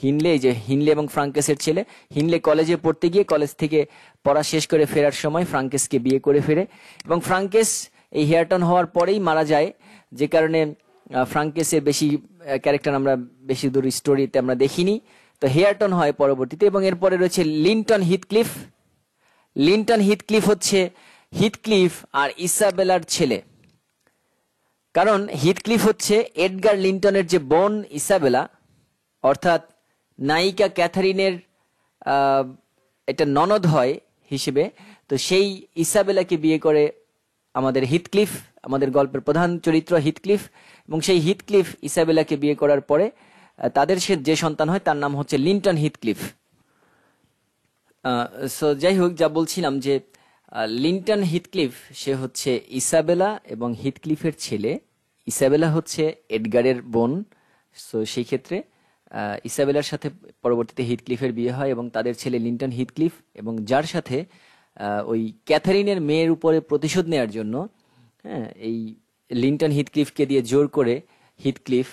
হিনলে, এই যে হিনলে এবং ফ্রাঙ্কেসের ছেলে। হিনলে কলেজে পড়তে গিয়ে কলেজ থেকে পড়া শেষ করে ফেরার সময় ফ্রাঙ্কেসকে বিয়ে করে ফেরে, এবং ফ্রাঙ্কেস এই হেয়ারটন হওয়ার পরেই মারা যায়, যে কারণে ফ্রাঙ্কেসের বেশি ক্যারেক্টার আমরা বেশি দূর স্টোরিতে আমরা দেখিনি। তো হেয়ারটন হয় পরবর্তীতে, এবং এরপরে রয়েছে লিন্টন হিথক্লিফ। লিন্টন হিথক্লিফ হচ্ছে হিথক্লিফ আর ইসাবেলার ছেলে। কারণ হিথক্লিফ হচ্ছে এডগার লিন্টনের যে বোন ইসাবেলা, অর্থাৎ নায়িকা ক্যাথারিনের এটা ননদ হয় হিসেবে। তো সেই ইসাবেলাকে বিয়ে করে আমাদের হিথক্লিফ, আমাদের গল্পের প্রধান চরিত্র হিথক্লিফ, এবং সেই হিথক্লিফ ইসাবেলাকে বিয়ে করার পরে তাদের যে সন্তান হয় তার নাম হচ্ছে লিন্টন হিথক্লিফ। সো যাই হোক, যা বলছিলাম যে লিন্টন হিথক্লিফ সে হচ্ছে ইসাবেলা এবং হিথক্লিফের ছেলে। ইসাবেলা হচ্ছে এডগারের বোন। সো সেই ক্ষেত্রে ইসাবেলার সাথে পরবর্তীতে হিথক্লিফের বিয়ে হয়, এবং তাদের ছেলে লিন্টন হিথক্লিফ, এবং যার সাথে ওই ক্যাথারিনের মেয়ের উপরে প্রতিশোধ নেওয়ার জন্য, হ্যাঁ, এই লিন্টন হিথক্লিফকে দিয়ে জোর করে হিথক্লিফ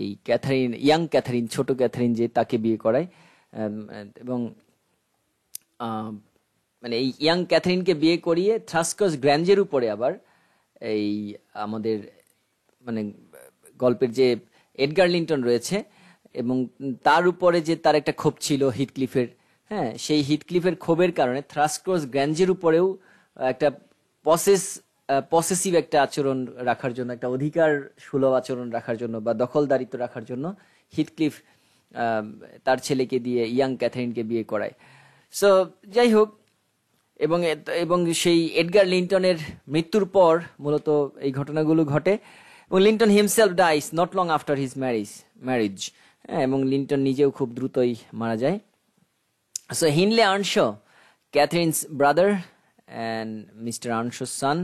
এই ক্যাথারিন, ইয়াং ক্যাথারিন, ছোট ক্যাথারিন যে, তাকে বিয়ে করায়। এবং মানে এই ইয়াং ক্যাথারিনকে বিয়ে করিয়ে থ্রাস্কস গ্র্যাঞ্জের উপরে আবার এই আমাদের মানে গল্পের যে এডগার লিন্টন রয়েছে, এবং তার উপরে যে তার একটা ক্ষোভ ছিল হিথক্লিফের, হ্যাঁ, সেই হিথক্লিফের ক্ষোভের কারণে থ্রাস্কস গ্র্যাঞ্জের উপরেও একটা পসেসিভ একটা আচরণ রাখার জন্য, একটা অধিকার সুলভ আচরণ রাখার জন্য বা দখলদারিত্ব রাখার জন্য হিথক্লিফ তার ছেলেকে দিয়ে ইয়াং ক্যাথারিনকে বিয়ে করায়। সো যাই হোক, এবং সেই এডগার লিন্টনের মৃত্যুর পর মূলত এই ঘটনাগুলো ঘটে, এবং Linton himself dies not long after his marriage, এবং লিন্টন নিজেও খুব দ্রুতই মারা যায়। So Hindley Earnshaw, Catherine's brother and mister আর্নশোর সান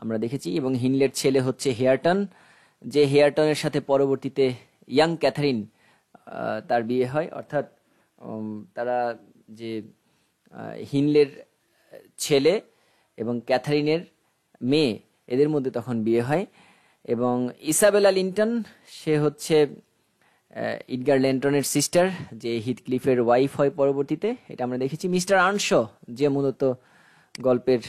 আমরা দেখেছি, এবং হিনলের ছেলে হচ্ছে হেয়ারটন, যে হেয়ারটনের সাথে পরবর্তীতে ইয়াং ক্যাথারিন তার বিয়ে হয়। অর্থাৎ তারা যে হিনলের ছেলে এবং ক্যাথারিনের মেয়ে, এদের মধ্যে তখন বিয়ে হয়। এবং ইসাবেলা লিন্টন, সে হচ্ছে এডগার লিন্টনের সিস্টার, যে হিথক্লিফের ওয়াইফ হয় পরবর্তীতে, এটা আমরা দেখেছি। মিস্টার আর্নশো, যে মূলত গল্পের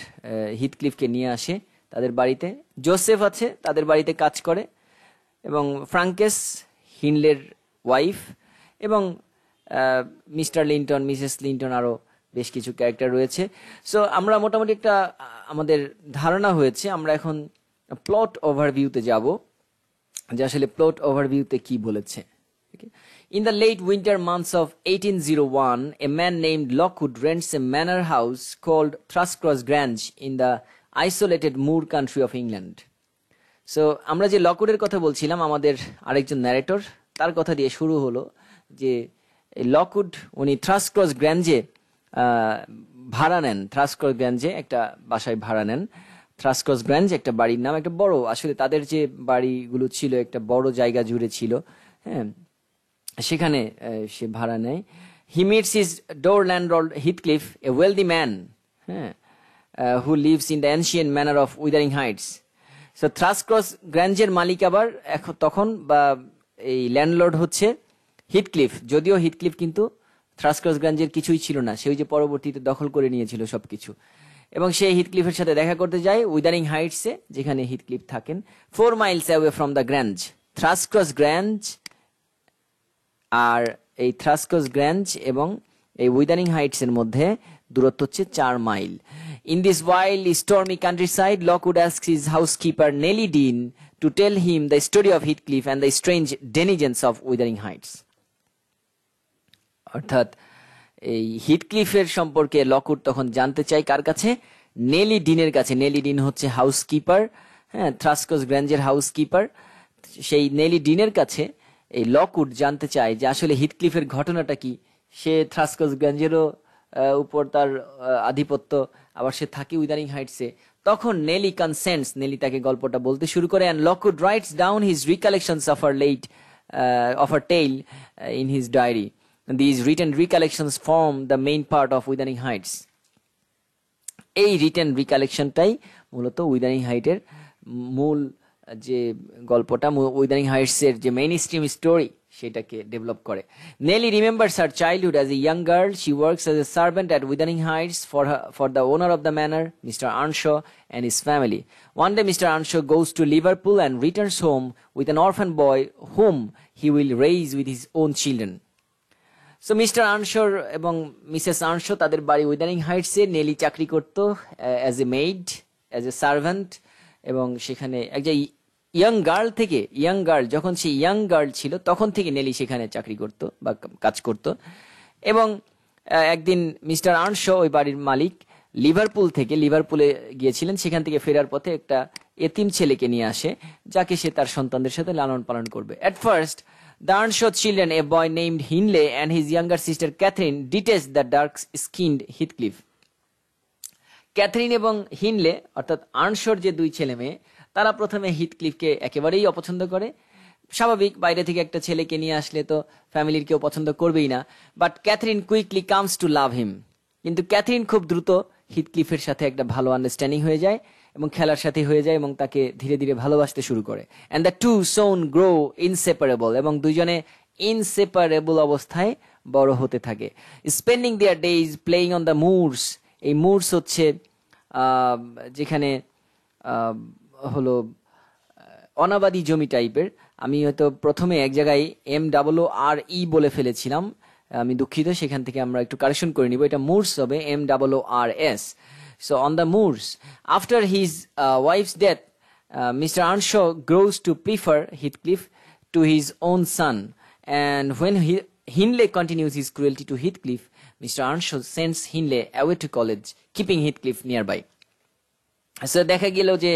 হিথক্লিফকে নিয়ে আসে তাদের বাড়িতে। জোসেফ আছে, তাদের বাড়িতে কাজ করে। এবং ফ্রাঙ্কেস হিনলের ওয়াইফ, এবং মিস্টার লিন্টন, মিসেস লিন্টন, আরো বেশ কিছু ক্যারেক্টার রয়েছে। সো আমরা মোটামুটি একটা আমাদের ধারণা হয়েছে। আমরা এখন প্লট ওভারভিউতে যাব, যে আসলে প্লট ওভারভিউতে কি বলেছে। In the late winter months of 1801, a man named Lockwood rents a manor house called Thrushcross Grange in the isolated moor country of England. So আমরা যে লকউডের কথা বলছিলাম, আমাদের আরেকজন ন্যারেটর, তার কথা দিয়ে শুরু হলো যে লকউড উনি থ্রাশক্রস গ্র্যাঞ্জে ভাড়া নেন। থ্রাশক্রস গ্র্যাঞ্জে একটা বাসায় ভাড়া নেন। থ্রাশক্রস গ্র্যাঞ্জ একটা বাড়ির নাম, একটা বড়, আসলে তাদের যে বাড়িগুলো ছিল একটা বড় জায়গা জুড়ে ছিল, হ্যাঁ, সেখানে সে ভাড়া নেয়। He meets his door landlord Heathcliff, a wealthy man, হ্যাঁ, who lives in the ancient manor of Wuthering Heights. So Thrushcross গ্র্যাঞ্জের মালিক আবার তখন বা এই ল্যান্ডলর্ড হচ্ছে হিথক্লিফ, যদিও হিথক্লিফ কিন্তু থ্রাশক্রস গ্র্যাঞ্জের কিছুই ছিল না, সেই যে পরবর্তীতে দখল করে নিয়েছিল সবকিছু। এবং সে হিথক্লিফের সাথে দেখা করতে যায় উইদারিং হাইটসে, যেখানে হিথক্লিফ থাকেন, 4 miles অ্যাওয়ে ফ্রম দ্য গ্র্যাঞ্জ। থ্রাশক্রস গ্র্যাঞ্জ আর এই থ্রাশক্রস গ্র্যাঞ্জ এবং এই উইদারিং হাইটস এর মধ্যে দূরত্ব হচ্ছে 4 mile. In this wild, stormy countryside, Lockwood asks his housekeeper Nellie Dean to tell him the story of Heathcliff and the strange denizens of Wuthering Heights. অর্থাৎ এই হিথক্লিফের সম্পর্কে লকউড তখন জানতে চায় কার কাছে? নেলি ডিনের কাছে। নেলি ডিন হচ্ছে হাউসকিপার, হ্যাঁ, থ্রাশক্রস গ্র্যাঞ্জের হাউসকিপার। সেই নেলি ডিনের কাছে এই লকউড জানতে চায় যে আসলে হিথক্লিফের ঘটনাটা কি। সে থ্রাশক্রস গ্র্যাঞ্জেরও উপর তার আধিপত্য, আবার সে থাকে উইদারিং হাইটসে। তখন নেলি কনসেন্টস, নেলি তাকে গল্পটা বলতে শুরু করে, and Lockwood writes down his recollections of her late of her tale in his diary. These written recollections form the main part of Wuthering Heights. এই রিটেন রিকালেকশনটাই মূলত উইদারিং হাইটের মূল যে গল্পটা, উইদারিং হাইটস এর যে মেইন স্ট্রিম স্টোরি সেটাকে ডেভেলপ করে। Nelly remembers her childhood as a young girl. She works as a servant at Wuthering Heights for the owner of the manor, Mr. Earnshaw, and his family. One day Mr. Earnshaw goes to Liverpool and returns home with an orphan boy whom he will raise with his own children. So mister Earnshaw এবং Mrs আর্নশো তাদের বাড়ি উইদারিং হাইটসে। Nelly চাকরি করত as a maid, as a servant, এবং সেখানে একজন young girl থেকে, young girl যখন সে ইয়াং গার্ল ছিল তখন থেকে নেলি সেখানে চাকরি করত বা কাজ করত। এবং একদিন মিস্টার আর্নশো, ওই বাড়ির মালিক, লিভারপুলে গিয়েছিলেন। সেখান থেকে ফেরার পথে একটা এতিম ছেলেকে নিয়ে আসে, যাকে সে তার সন্তানদের সাথে লালন পালন করবে। At first the Earnshaw children, a boy named Hindley and his younger sister Catherine, detest the dark-skinned Heathcliff. Catherine এবং হিনলে অর্থাৎ আর্নশোর যে দুই ছেলে মেয়ে, তারা প্রথমে হিথক্লিফকে একেবারেই অপছন্দ করে। স্বাভাবিক, বাইরে থেকে একটা ছেলেকে নিয়ে আসলে তো ফ্যামিলির কেউ পছন্দ করবেই না। But Catherine quickly comes to love him. কিন্তু ক্যাথরিন খুব দ্রুত হিথক্লিফের সাথে একটা ভালো আন্ডারস্ট্যান্ডিং হয়ে যায় এবং খেলার সাথে হয়ে যায় এবং তাকে ধীরে ধীরে ভালোবাসতে শুরু করে। And the two soon grow inseparable, এবং দুইজনে ইনসেপারেবল অবস্থায় বড় হতে থাকে। Spending their days playing on the moors. এই মুরস হচ্ছে যেখানে হলো অনাবাদি জমি টাইপের। আমি হয়তো প্রথমে এক জায়গায় MRRE বলে ফেলেছিলাম, আমি দুঃখিত, সেখান থেকে আমরা একটু কারেকশন করে নিব। এটা মুরস হবে MRRS. So on the moors, after his wife's death, Mr. Earnshaw grows to prefer Heathcliff to his own son, and when Hindley continues his cruelty to Heathcliff, Mr. Earnshaw sends Hindley away to college, keeping Heathcliff nearby. So দেখা গেল যে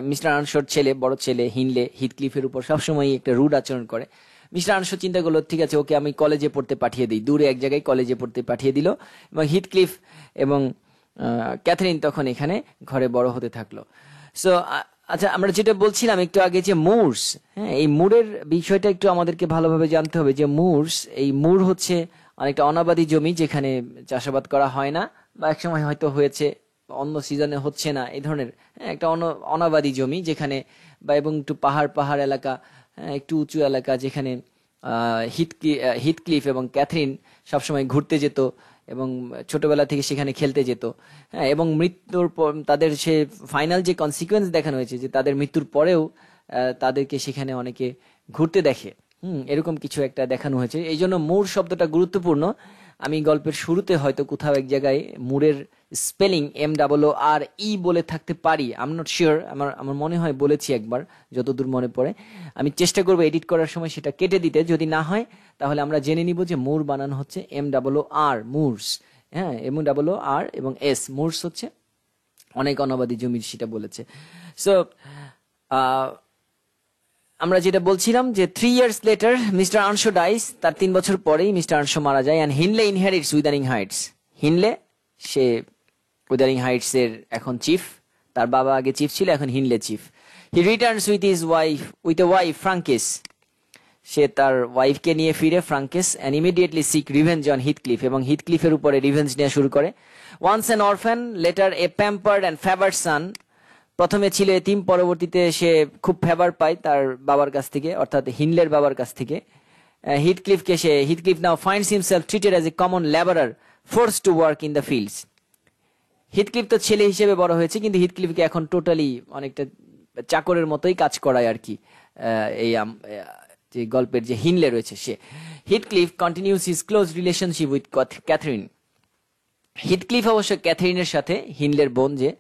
mister আর্নশোর ছেলে, বড় ছেলে হিনলে, হিথক্লিফের উপর সবসময় একটা rude আচরণ করে। মিস্টার আর্নশো চিন্তা করলো, ঠিক আছে, ওকে আমি কলেজে পড়তে পাঠিয়ে দিই। দূরে এক জায়গায় কলেজে পড়তে পাঠিয়ে দিল, এবং হিথক্লিফ এবং ক্যাথরিন তখন এখানে ঘরে বড় হতে থাকলো। সো আচ্ছা, আমরা যেটা বলছিলাম একটু আগে যে মুরস, হ্যাঁ, এই মুরের বিষয়টা একটু আমাদেরকে ভালোভাবে জানতে হবে। যে মুরস, এই মুর হচ্ছে অনেকটা অনাবাদি জমি যেখানে চাষাবাদ করা হয় না, বা একসময় হয়তো হয়েছে, অন্য সিজনে হচ্ছে না, এই ধরনের একটা অনাবাদি জমি যেখানে, বা এবং একটু পাহাড় এলাকা, একটু উঁচু এলাকা, যেখানে হিথক্লিফ এবং ক্যাথরিন সবসময় ঘুরতে যেত এবং ছোটবেলা থেকে সেখানে খেলতে যেত। হ্যাঁ, এবং মৃত্যুর পর তাদের সে ফাইনাল যে কনসিকুয়েন্স দেখানো হয়েছে, যে তাদের মৃত্যুর পরেও তাদেরকে সেখানে অনেকে ঘুরতে দেখে, এরকম কিছু একটা দেখানো হয়েছে। এই জন্য মুর শব্দটা গুরুত্বপূর্ণ। আমি গল্পের শুরুতে হয়তো কোথাও এক জায়গায় মুরের স্পেলিং MRRE বলে থাকতে পারি, আই এম নট শিওর, আমার মনে হয় বলেছি একবার, যতদূর মনে পড়ে। আমি চেষ্টা করবো এডিট করার সময় সেটা কেটে দিতে, যদি না হয় তাহলে আমরা জেনে নিব যে মুর বানানো হচ্ছে MRR, মুরস। হ্যাঁ, MRR এবং S, মুরস হচ্ছে অনেক অনাবাদি জমি, সেটা বলেছে। সো আমরা যেটা বলছিলাম যে 3 years later mister Earnshaw dies, তার 3 বছর পরেই মিস্টার আর্নশো মারা যায়, and Hindley inherits Wuthering Heights. Hindley, সে উইদারিং হাইটস এর এখন চিফ, তার বাবা আগে চিফ ছিল, এখন Hindley chief. He returns with a wife Frances. সে তার ওয়াইফকে নিয়ে ফিরে, Frances, and immediately seek revenge on Heathcliff, এবং হিথক্লিফের উপরে রিভেঞ্জ নেওয়া শুরু করে। Once an orphan, later a pampered and favoured son. প্রথমে ছিল এতিম, পরবর্তীতে সে খুব ফেভার পায় তার বাবার কাছ থেকে, অর্থাৎ হিনলের বাবার কাছ থেকে। Heathcliff now finds himself treated as a common labourer, forced to work in the fields. Heathcliff তো ছেলে হিসেবে বড় হয়েছে, কিন্তু হিথক্লিফকে এখন টোটালি অনেকটা চাকরের মতোই কাজ করায় আর কি। এই যে গল্পের যে হিনলে রয়েছে সে। Heathcliff continues his close relationship with Catherine. Heathcliff অবশ্য ক্যাথরিনের সাথে, হিনলের বোন যে,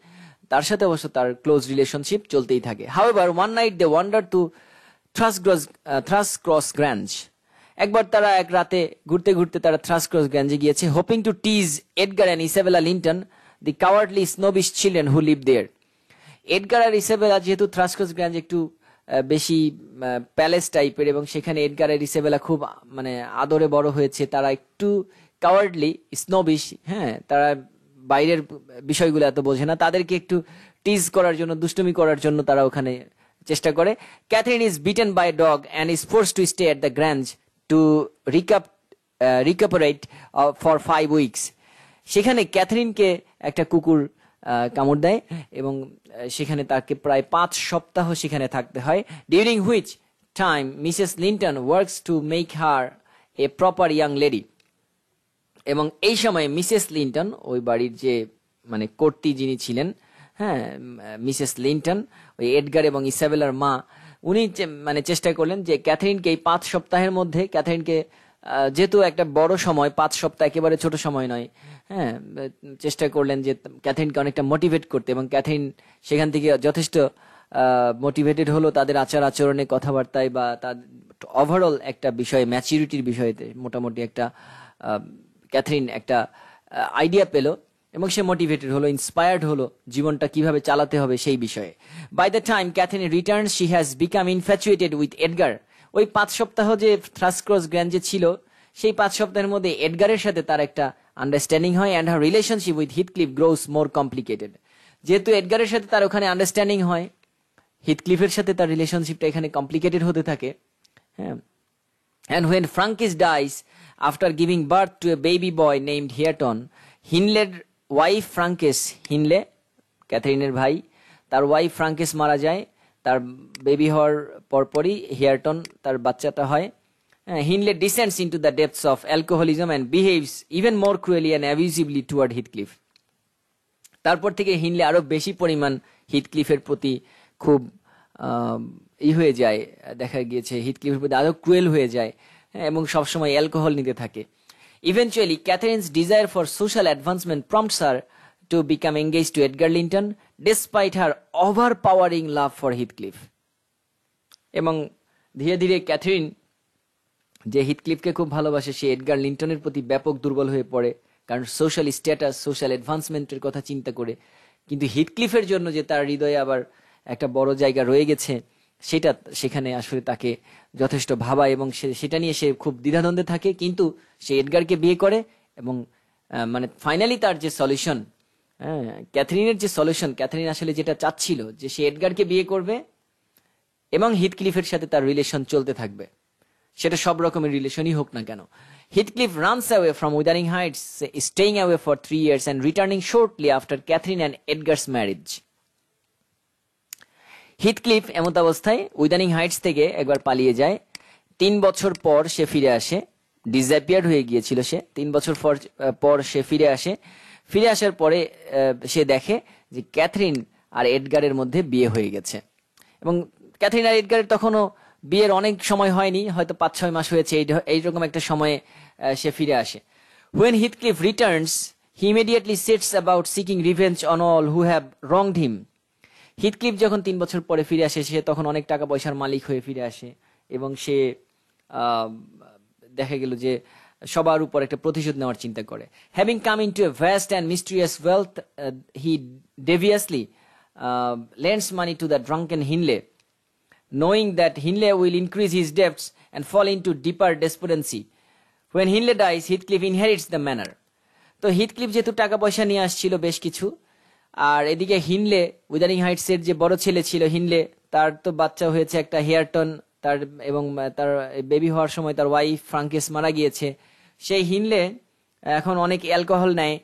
তার সাথে অবশ্য তার ক্লোজ রিলেশনশিপ চলতেই থাকে। হাউএভার ওয়ান নাইট দে ওয়ান্ডার টু থ্রাসক্রস গ্র্যাঞ্জ। একবার তারা এক রাতে ঘুরতে ঘুরতে তারা থ্রাসক্রস গ্র্যাঞ্জে গিয়েছে, hoping to tease Edgar and Isabella Linton, the cowardly snobbish children who live there. Edgar আর ইসাবেলা, যেহেতু থ্রাসক্রস গ্র্যাঞ্জ একটু বেশি প্যালেস টাইপের, এবং সেখানে এডগার আর ইসাবেলা খুব আদরে বড় হয়েছে, তারা একটু কাওয়ার্ডলি, স্নোবিশ, হ্যাঁ, তারা বাইরের বিষয়গুলো এত বোঝে না, তাদেরকে একটু টিজ করার জন্য, দুষ্টুমি করার জন্য তারা ওখানে চেষ্টা করে। Catherine is bitten by dog and is forced to stay at the Grange to recuperate for 5 weeks. সেখানে ক্যাথরিনকে একটা কুকুর কামড় দেয় এবং সেখানে তাকে প্রায় 5 সপ্তাহ সেখানে থাকতে হয়। During which time Mrs Linton works to make her a proper young lady. এবং এই সময় মিসেস লিন্টন, ওই বাড়ির যে মানে কর্ত্রী যিনি ছিলেন, হ্যাঁ, মিসেস লিন্টন, ওই এডগার এবং ইসাবেলার মা, উনি মানে চেষ্টা করলেন যে ক্যাথরিনকে এই 5 সপ্তাহের মধ্যে, ক্যাথরিনকে যেহেতু একটা বড় সময়, 5 সপ্তাহ একেবারে ছোট সময় নয়, হ্যাঁ, চেষ্টা করলেন যে ক্যাথরিনকে অনেকটা মোটিভেট করতে, এবং ক্যাথরিন সেখান থেকে যথেষ্ট মোটিভেটেড হলো তাদের আচার আচরণে, কথাবার্তায়, বা তাদের ওভারঅল একটা বিষয়ে, ম্যাচুরিটির বিষয়তে মোটামুটি একটা ক্যাথরিন একটা আইডিয়া পেল এবং সে মোটিভেটেড হলো, ইন্সপায়ার্ড হলো জীবনটা কিভাবে চালাতে হবে সেই বিষয়ে। By the time Catherine returns she has become infatuated with Edgar. ওই 5 সপ্তাহ যে থ্রাসকক্রস গ্র্যাঞ্জে ছিল, সেই 5 সপ্তাহের মধ্যে এডগারের সাথে তার একটা আন্ডারস্ট্যান্ডিং হয়, and her relationship with Heathcliff grows more complicated. যেহেতু এডগারের সাথে তার ওখানে আন্ডারস্ট্যান্ডিং হয়, হিথক্লিফের সাথে তার রিলেশনশিপটা এখানে কমপ্লিকেটেড হতে থাকে, হ্যাঁ। And when Frankis dies after giving birth to a baby boy named Hareton, Hinley's wife Frankis, হিনলে ক্যাথরিনের ভাই, তার ওয়াইফ ফ্রাঙ্কিস মারা যায়, তার বেবি হওয়ার পরপরই হেয়ারটন তার বাচ্চাটা হয়। হিনলে descends into the depths of alcoholism and behaves even more cruelly and abusively toward Heathcliff. তারপর থেকে হিনলে আরো বেশি পরিমাণ হিথক্লিফের প্রতি খুব হয়ে যায়, দেখা গিয়েছে হিথক্লিফের প্রতি আরো ক্রুয়েল হয়ে যায়, এবং সবসময় অ্যালকোহল নিতে থাকে। Eventually Catherine's desire for social advancement prompts her to become engage to Edgar Linton despite her overpowering love for Heathcliff. এবং ধীরে ধীরে ক্যাথরিন, যে হিথক্লিফকে খুব ভালোবাসে, সে এডগার লিন্টনের প্রতি ব্যাপক দুর্বল হয়ে পড়ে, কারণ সোশ্যাল স্ট্যাটাস, সোশ্যাল অ্যাডভান্সমেন্টের কথা চিন্তা করে। কিন্তু হিথক্লিফের জন্য যে তার হৃদয়ে আবার একটা বড় জায়গা রয়ে গেছে, সেটা সেখানে আসলে তাকে যথেষ্ট ভাবায়, এবং সেটা নিয়ে সে খুব দ্বিধাদ্বন্দ্বে থাকে। কিন্তু সে এডগারকে বিয়ে করে, এবং মানে ফাইনালি তার যে সলিউশন, ক্যাথরিনের যে সলিউশন, ক্যাথরিন আসলে যেটা চাচ্ছিল যে সে এডগারকে বিয়ে করবে এবং হিথক্লিফের সাথে তার রিলেশন চলতে থাকবে, সেটা সব রকমের রিলেশনই হোক না কেন। Heathcliff runs away from Wuthering Heights, staying away for 3 years and returning shortly after Catherine and Edgar's marriage. Heathcliff এমত অবস্থায় উইদারিং হাইটস থেকে একবার পালিয়ে যায়। 3 বছর পর সে ফিরে আসে। ডিসঅ্যাপিয়ার্ড হয়ে গিয়েছিল সে। 3 বছর পর সে ফিরে আসে। ফিরে আসার পরে সে দেখে যে ক্যাথরিন আর এডগারের মধ্যে বিয়ে হয়ে গেছে, এবং ক্যাথরিন আর এডগারের তখনও বিয়ের অনেক সময় হয়নি, হয়তো 5-6 মাস হয়েছে, এইরকম একটা সময়ে সে ফিরে আসে। When Heathcliff returns, he immediately sets about seeking revenge on all who have wronged him. Heathcliff যখন 3 বছর পরে ফিরে আসে, সে তখন অনেক টাকা পয়সার মালিক হয়ে ফিরে আসে, এবং সে দেখা গেল যে সবার উপর একটা প্রতিশোধ নেওয়ার চিন্তা করে। Having come into a vast and mysterious wealth, he deviously lends money to the drunken Hinley, knowing that Hinley will increase his debts and fall into deeper despondency. When Hinley dies, Heathcliff inherits the manor. তো Heathcliff যেহেতু টাকা পয়সা নিয়ে আসছিল বেশ কিছু, আর এদিকে হিনলে, উইদারিং Heights এর যে বড় ছেলে ছিল হিনলে, তার তো বাচ্চা হয়েছে একটা হেয়ারটন, তার এবং তার বেবি হওয়ার সময় তার ওয়াইফ ফ্রাঙ্কিস মারা গিয়েছে। সেই হিনলে এখন অনেক অ্যালকোহল নেয়,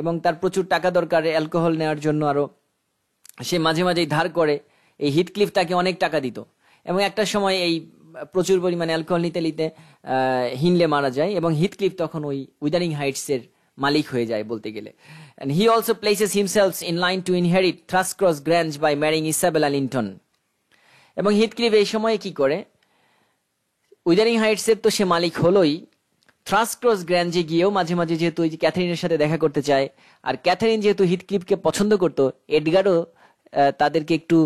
এবং তার প্রচুর টাকা দরকার অ্যালকোহল নেওয়ার জন্য, আরো সে মাঝে মাঝেই ধার করে। এই হিথক্লিফ তাকে অনেক টাকা দিত, এবং একটা সময় এই প্রচুর পরিমাণে অ্যালকোহল নিতে নিতে হিনলে মারা যায়, এবং হিথক্লিফ তখন ওই উইদারিং হাইটস এর মালিক হয়ে যায় বলতে গেলে। And he also places himself in line to inherit Thrushcross Grange by marrying Isabella Linton. এবং হিথক্লিফ এই সময়ে কি করে, উইদারিং হাইটস এর তো সে মালিক হলোই, থ্রাশক্রস গ্র্যাঞ্জে গিয়েও মাঝে মাঝে যেহেতু ওই যে ক্যাথরিনের সাথে দেখা করতে চায়, আর ক্যাথরিন যেহেতু হিথক্লিফকে পছন্দ করতো, এডগারও তাদেরকে একটু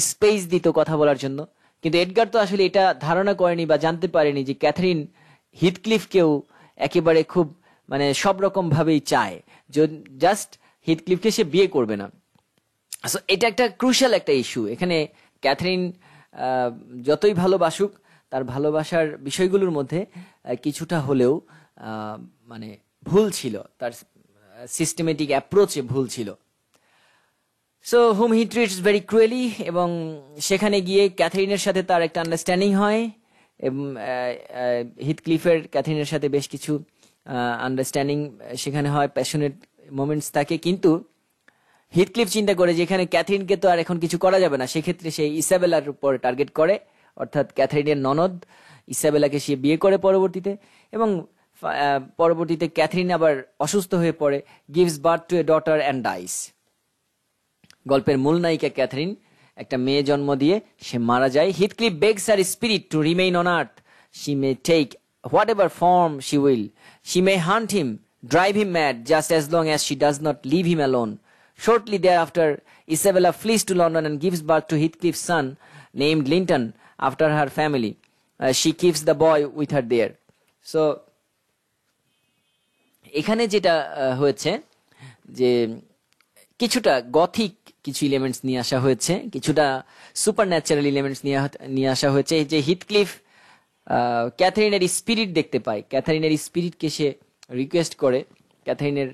স্পেস দিত কথা বলার জন্য। কিন্তু এডগার তো আসলে এটা ধারণা করেনি বা জানতে পারেনি যে ক্যাথরিন হিথক্লিফকেও একেবারে খুব মানে সব রকম ভাবেই চায়, জাস্ট হিথক্লিফকে সে বিয়ে করবে না। সো এটা একটা ক্রুশাল একটা ইস্যু। এখানে ক্যাথরিন যতই ভালোবাসুক, তার ভালোবাসার বিষয়গুলোর মধ্যে কিছুটা হলেও মানে ভুল ছিল, তার সিস্টেমেটিক অ্যাপ্রোচে ভুল ছিল। সো হুম হি ট্রিটস ভেরি ক্রুয়েলি, এবং সেখানে গিয়ে ক্যাথরিনের সাথে তার একটা আন্ডারস্ট্যান্ডিং হয়, এবং হিথক্লিফের ক্যাথরিনের সাথে বেশ কিছু আন্ডারস্ট্যান্ডিং সেখানে হয়, প্যাশনেট মোমেন্টস থাকে। কিন্তু হিথক্লিফ চিন্তা করে যে এখানে ক্যাথরিনকে তো আর এখন কিছু করা যাবে না, সেক্ষেত্রে সে ইসাবেলার উপর টার্গেট করে, অর্থাৎ ক্যাথরিনের ননদ ইসাবেলাকে সে বিয়ে করে পরবর্তীতে, এবং পরবর্তীতে ক্যাথরিন আবার অসুস্থ হয়ে পড়ে, gives birth to a daughter and dies. গল্পের মূল নায়িকা ক্যাথরিন একটা মেয়ে জন্ম দিয়ে সে মারা যায়। Heathcliff begs her spirit to remain on earth, she may take whatever form she will, she may haunt him, drive him mad, just as long as she does not leave him alone. Shortly thereafter, Isabella flees to London and gives birth to Heathcliff's son, named Linton, after her family. She keeps the boy with her there. So, এখানে যেটা হয়েছে যে কিছুটা Gothic কিছু elements নিয়ে আসা হয়েছে, কিছুটা সুপার ন্যাচারাল এলিমেন্টস নিয়ে আসা হয়েছে। যে হিথক্লিফ ক্যাথরিনের স্পিরিট দেখতে পায়, ক্যাথরিনের স্পিরিটকে সে রিকোয়েস্ট করে, ক্যাথরিনের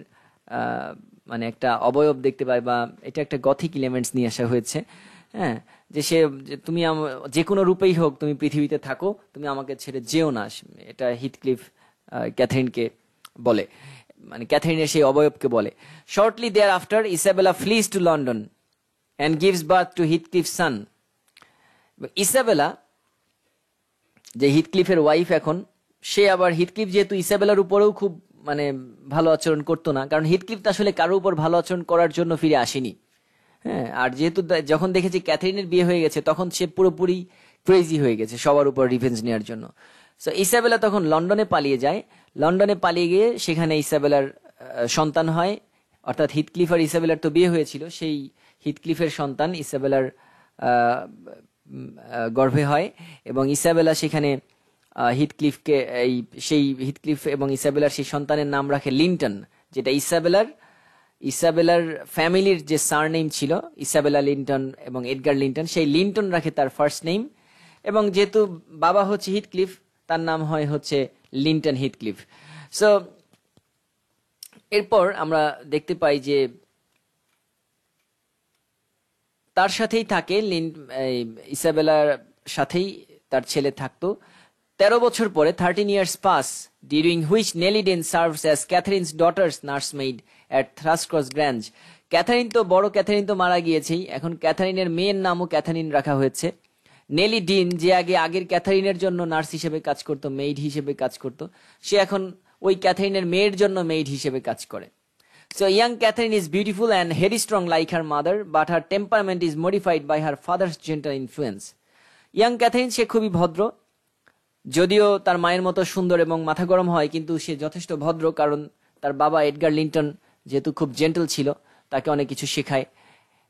মানে একটা অবয়ব দেখতে পায়, বা এটা একটা গথিক এলিমেন্টস নিয়ে আসা হয়েছে। হ্যাঁ, যে সে তুমি যে কোনো রূপেই হোক তুমি পৃথিবীতে থাকো, তুমি আমাকে ছেড়ে যেও না, এটা হিথক্লিফ ক্যাথরিনকে বলে, মানে ক্যাথরিনের সেই অবয়বকে বলে। Shortly thereafter Isabella flees to London and gives birth to Heathcliff son. Isabella যে হিথক্লিফের ওয়াইফ এখন, সে আবার হিথক্লিফ যেহেতু ইসাবেলার উপরেও খুব মানে ভালো আচরণ করতো না, কারণ হিথক্লিফ তো আসলে কারোর উপর ভালো আচরণ করার জন্য ফিরে আসেনি। হ্যাঁ, আর যেহেতু যখন দেখেছে ক্যাথরিনের বিয়ে হয়ে গেছে, তখন সে পুরোপুরি ক্রেজি হয়ে গেছে সবার উপর রিভেঞ্জ নেওয়ার জন্য। সো ইসাবেলা তখন লন্ডনে পালিয়ে যায়। লন্ডনে পালিয়ে গিয়ে সেখানে ইসাবেলার সন্তান হয়, অর্থাৎ হিথক্লিফ আর ইসাবেলার তো বিয়ে হয়েছিল, সেই হিথক্লিফের সন্তান ইসাবেলার গর্ভে হয়, এবং ইসাবেলা সেখানে হিথক্লিফকে সেই হিথক্লিফ এবং ইসাবেলার সেই সন্তানের নাম রাখে লিন্টন, যেটা ইসাবেলার ফ্যামিলির যে সারনেম ছিল, ইসাবেলা লিন্টন এবং এডগার লিন্টন, সেই লিন্টন রাখে তার ফার্স্ট নেম, এবং যেহেতু বাবা হচ্ছে হিথক্লিফ, তার নাম হয় হচ্ছে লিন্টন হিথক্লিফ। সো এরপর আমরা দেখতে পাই যে তার সাথেই থাকে, ইসাবেলার সাথেই তার ছেলে থাকতো। 13 বছর পরে 13 years pass, during which Nelly Dean serves as Catherine's daughter's nursemaid at Thrushcross Grange. Catherine তো বড় ক্যাথারিন তো মারা গিয়েছেই, এখন ক্যাথারিনের মেয়ের নামও ক্যাথারিন রাখা হয়েছে। নেলি ডিন, যে আগের ক্যাথারিনের জন্য নার্স হিসেবে কাজ করতো, মেইড হিসেবে কাজ করতো, সে এখন ওই ক্যাথারিনের মেয়ের জন্য মেইড হিসেবে কাজ করে। So young Catherine is beautiful and headstrong like her mother, but her temperament is modified by her father's gentle influence. Young Catherine সে খুবই ভদ্র, যদিও তার মায়ের মতো সুন্দর এবং মাথা গরম হয়, কিন্তু সে যথেষ্ট ভদ্র, কারণ তার বাবা এডগার লিন্টন যেহেতু খুব জেন্টল ছিল, তাকে অনেক কিছু শেখায়,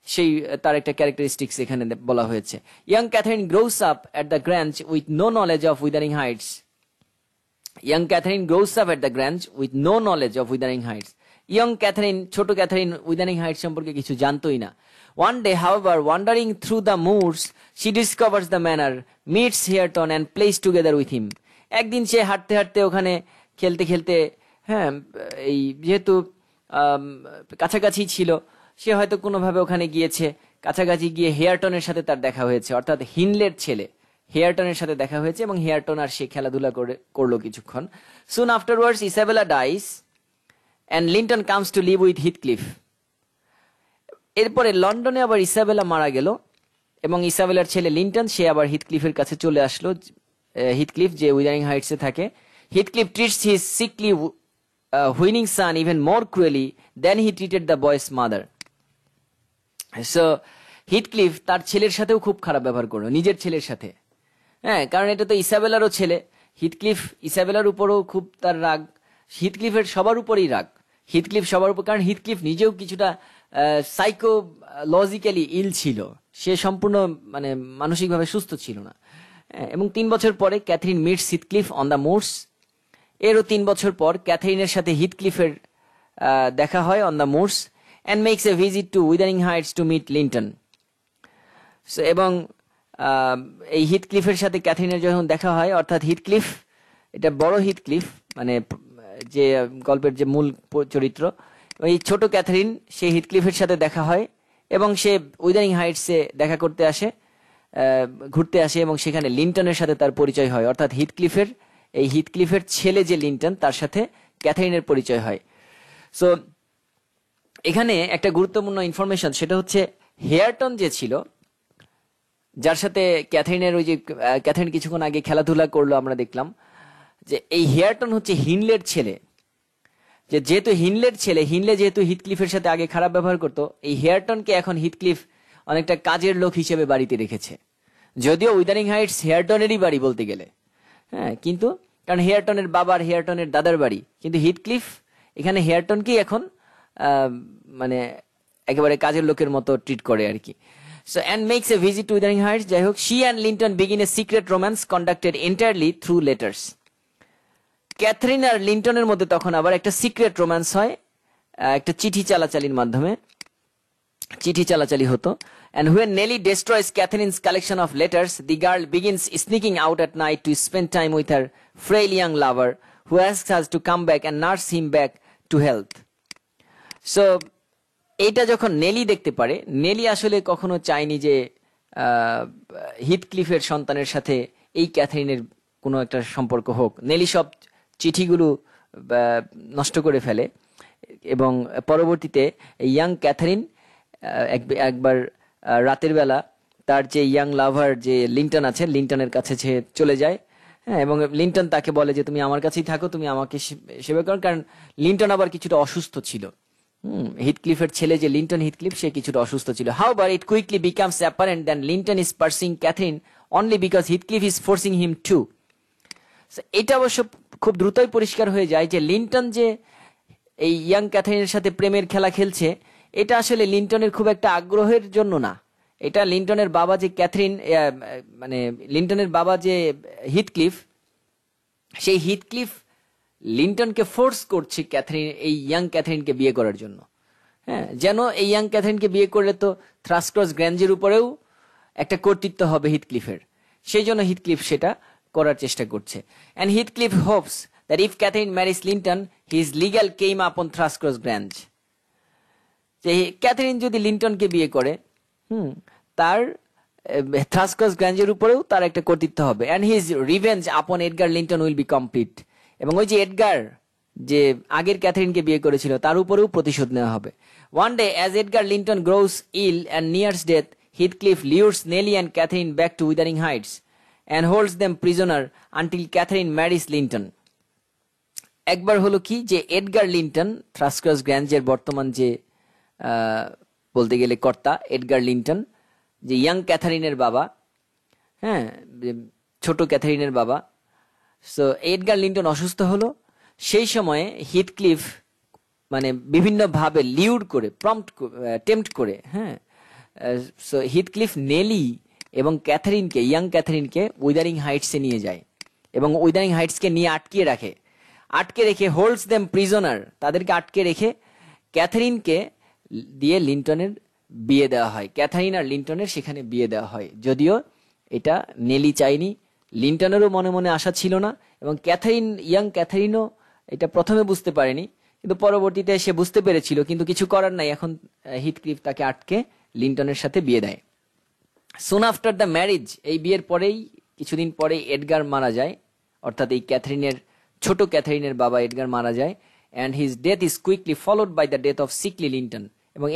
সেই তার একটা ক্যারেক্টারিস্টিক্স এখানে বলা হয়েছে। Young Catherine grows up at the Grange with no knowledge of Wuthering Heights. Young Catherine grows up at the Grange with no knowledge of Wuthering Heights. Young Catherine, ছোট ক্যাথারিন উইদারিং হাইটস সম্পর্কে কিছু জানতোই না। One day, however, wandering through the moors, she discovers the manor, meets Hareton and plays together with him. একদিন সে হাঁটতে হাঁটতে ওখানে খেলতে খেলতে, হ্যাঁ, এই যেহেতু কাছাকাছি ছিল, সে হয়তো কোনোভাবে ওখানে গিয়েছে, কাছাকাছি গিয়ে হেয়ারটনের সাথে তার দেখা হয়েছে, অর্থাৎ হিনলের ছেলে হেয়ারটনের সাথে দেখা হয়েছে, এবং হেয়ারটন আর সে খেলাধুলা করলো কিছুক্ষণ। Soon afterwards, Isabella dies and Linton comes to live with Heathcliff. এরপরে লন্ডনে আবার ইসাবেলা মারা গেল, এবং ইসাবেলার ছেলে লিন্টন সে আবার হিথক্লিফের কাছে চলে আসলো, হিথক্লিফ যে উইদারিং হাইটসে থাকে। Heathcliff treats his sickly whining son even more cruelly than he treated the boy's mother. So Heathcliff তার ছেলের সাথেও খুব খারাপ ব্যবহার করলো, নিজের ছেলের সাথে। হ্যাঁ, কারণ এটা তো ইসাবেলারও ছেলে। হিথক্লিফ ইসাবেলার উপরও খুব তার রাগ, হিথক্লিফের সবার উপরেই রাগ, হিথক্লিফ সবার উপর, কারণ হিথক্লিফ নিজেও কিছুটা সাইকোলজিক্যালি ইল ছিল, সে সম্পূর্ণ মানে মানসিকভাবে সুস্থ ছিল না। এবং 3 বছর পরে Catherine meets Heathcliff on the moors. এরও 3 বছর পর ক্যাথরিনের সাথে হিথক্লিফের দেখা হয় on the moors, and makes a visit to Wuthering Heights to meet Linton. এবং এই হিথক্লিফের সাথে ক্যাথরিনের যখন দেখা হয়, অর্থাৎ হিথক্লিফ, এটা বড় হিথক্লিফ মানে যে গল্পের যে মূল চরিত্র, ওই ছোট ক্যাথারিন সে হিথক্লিফের সাথে দেখা হয় এবং সে উইদারিং হাইটসে দেখা করতে আসে, ঘুরতে আসে এবং সেখানে লিন্টনের সাথে তার পরিচয় হয়, অর্থাৎ হিথক্লিফের ছেলে যে লিন্টন তার সাথে ক্যাথারিনের পরিচয় হয়। সো এখানে একটা গুরুত্বপূর্ণ ইনফরমেশন, সেটা হচ্ছে হেয়ারটন যে ছিল, যার সাথে ক্যাথারিন কিছুক্ষণ আগে খেলাধুলা করলো আমরা দেখলাম, যে এই হেয়ারটন হচ্ছে হিনলের ছেলে। যেহেতু হিনলে যেহেতু হিথক্লিফের সাথে আগে খারাপ ব্যবহার করতো, এই হেয়ারটনকে এখন হিথক্লিফ অনেকটা কাজের লোক হিসেবে বাড়িতে রেখেছে। যদিও উইদারিং হাইটস হেয়ারটনেরই বাড়ি বলতে গেলে, হ্যাঁ, কিন্তু কারণ হেয়ারটনের বাবার হেয়ারটনের দাদার বাড়ি, কিন্তু হিথক্লিফ এখানে হেয়ারটনকেই এখন মানে একেবারে কাজের লোকের মতো ট্রিট করে আর কি। So and makes a visit to Wuthering Heights. যাই হোক, she and Linton begin a secret romance conducted entirely through letters. Catherine আর লিন্টনের মধ্যে তখন আবার একটা সিক্রেট রোম্যান্স হয়, একটা চিঠি চালাচালি হতো। And when Nellie destroys Catherine's collection of letters, the girl begins sneaking out at night to spend time with her frail young lover, who asks her to come back and nurse him back to health. So এইটা যখন নেলি দেখতে পারে, নেলি আসলে কখনো চায়নি যে হিথক্লিফের সন্তানের সাথে এই ক্যাথরিনের কোনো একটা সম্পর্ক হোক। নেলি সব চিঠিগুলো নষ্ট করে ফেলে এবং পরবর্তীতে ইয়াং ক্যাথরিন একবার রাতের বেলা তার যে ইয়াং লাভার যে লিন্টন আছে, লিন্টনের কাছে সে চলে যায়, হ্যাঁ, এবং লিন্টন তাকে বলে যে তুমি আমার কাছেই থাকো, তুমি আমাকে সেবা করো, কারণ লিন্টন আবার কিছুটা অসুস্থ ছিল। হিথক্লিফের ছেলে যে লিন্টন হিথক্লিফ, সে কিছুটা অসুস্থ ছিল। However, it quickly becomes apparent that Linton is pursuing Catherine only because Heathcliff is forcing him to. এটা অবশ্য খুব দ্রুতই পরিষ্কার হয়ে যায় যে লিন্টন যে এই ইয়াং ক্যাথরিনের সাথে প্রেমের খেলা খেলছে, এটা আসলে লিন্টনের খুব একটা আগ্রহের জন্য না। এটা লিন্টনের বাবা যে লিন্টনের বাবা যে হিথক্লিফ, সেই হিথক্লিফ লিন্টনকে ফোর্স করছে এই ইয়াং ক্যাথরিনকে বিয়ে করার জন্য। হ্যাঁ, যেন এই ইয়াং ক্যাথরিনকে বিয়ে করলে তো থ্রাসকরস গ্র্যাঞ্জের উপরেও একটা কর্তৃত্ব হবে হিথক্লিফের, সেই জন্য হিথক্লিফ সেটা করার চেষ্টা করছে। And Heathcliff hopes that if Catherine marries Linton, his legal claim upon Thrushcross Grange. যে ক্যাথরিন যদি লিন্টনকে বিয়ে করে, তার থ্রাসকরস গ্র্যাঞ্জের উপরেও তার একটা কর্তৃত্ব হবে। And his revenge upon Edgar Linton will be complete. এবং ওই যে এডগার যে আগের ক্যাথরিনকে বিয়ে করেছিল, তার উপরেও প্রতিশোধ নেওয়া হবে। One day, as Edgar Linton grows ill and nears death, Heathcliff lures Nellie and Catherine back to Wuthering Heights and holds them prisoner until Catherine marries Linton. একবার হলো কি যে এডগার লিন্টন, থ্রাসকরস গ্র্যাঞ্জের বর্তমান যে বলতে গেলে কর্তা, এডগার লিন্টন যে ইয়াং ক্যাথারিনের বাবা, হ্যাঁ, ছোট ক্যাথারিনের বাবা। সো এডগার লিন্টন অসুস্থ হলো, সেই সময়ে হিথক্লিফ বিভিন্নভাবে লিউড করে টেম্পট করে, হ্যাঁ, সো হিথক্লিফ নেলি এবং ইয়াং ক্যাথারিনকে উইদারিং হাইটসে নিয়ে যায় এবং উইদারিং হাইটসকে নিয়ে আটকে রেখে হোল্ডস দেম প্রিজনার, তাদেরকে আটকে রেখে ক্যাথারিনকে দিয়ে লিন্টনের বিয়ে দেওয়া হয়। ক্যাথারিন আর লিন্টনের সেখানে বিয়ে দেওয়া হয়, যদিও এটা নেলি চাইনি, লিন্টনেরও মনে মনে আশা ছিল না, এবং ইয়াং ক্যাথারিনও এটা প্রথমে বুঝতে পারেনি, কিন্তু পরবর্তীতে সে বুঝতে পেরেছিল, কিন্তু কিছু করার নাই। এখন হিথক্লিফ তাকে আটকে লিন্টনের সাথে বিয়ে দেয়। সুন আফটার দ্য ম্যারেজ, এই বিয়ের পরেই কিছুদিন পরে এডগার মারা যায়, অর্থাৎ এই ছোট ক্যাথারিনের বাবা এডগার মারা যায়। And his death is quickly followed by the death of sickly Linton. এবং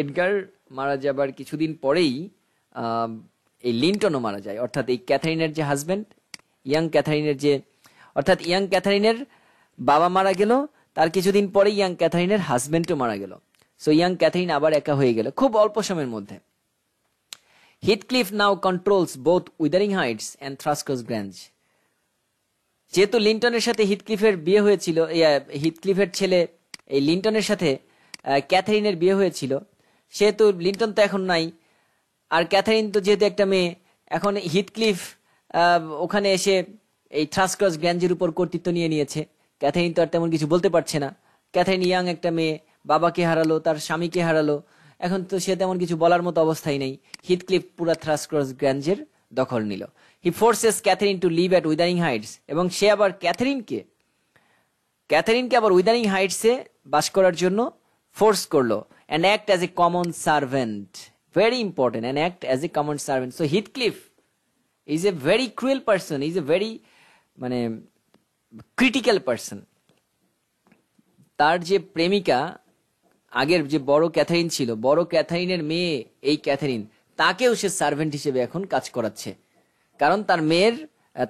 এডগার মারা যাবার কিছুদিন পরেই এই লিন্টনও মারা যায়, অর্থাৎ এই ক্যাথারিনের যে হাজবেন্ড, ইয়াং ক্যাথারিনের বাবা মারা গেল, তার কিছুদিন পরে ইয়াং ক্যাথারিনের হাজবেন্ডও মারা গেল। সো ইয়াং ক্যাথারিন আবার একা হয়ে গেল খুব অল্প সময়ের মধ্যে। Heathcliff now controls both উইদারিং Heights and থ্রাসকরস গ্র্যাঞ্জ। যেহেতু লিন্টনের সাথে হিথক্লিফের বিয়ে হয়েছিল, হিথক্লিফের ছেলে এই লিন্টনের সাথে ক্যাথারিনের বিয়ে হয়েছিল, সেহেতু লিন্টন তো এখন নাই, আর ক্যাথারিন তো যেহেতু একটা মেয়ে, এখন হিথক্লিফ ওখানে এসে এই থ্রাসকরস গ্র্যাঞ্জের উপর কর্তৃত্ব নিয়েছে। ক্যাথারিন তো আর তেমন কিছু বলতে পারছে না। ক্যাথারিন ইয়াং একটা মেয়ে, বাবাকে হারালো, তার স্বামীকে হারালো, এখন তো সে তেমন কিছু বলার মতো অবস্থায় নেই। হিথক্লিফ পুরা থ্রাসকরস গ্র্যাঞ্জের দখল নিল। He forces Catherine to live at Wuthering Heights, এবং সে আবার ক্যাথারিনকে আবার উইদারিং হাইটসে বাস করার জন্য ফোর্স করলো, and act as a common servant, very important, and act as a common servant. So Heathcliff is a very cruel person, is a very মানে critical person. তার যে প্রেমিকা আগের যে বড় ক্যাথারিন ছিল, বড় ক্যাথারিনের মেয়ে এই ক্যাথারিন, তাকেও সে সার্ভেন্ট হিসেবে এখন কাজ করাচ্ছে, কারণ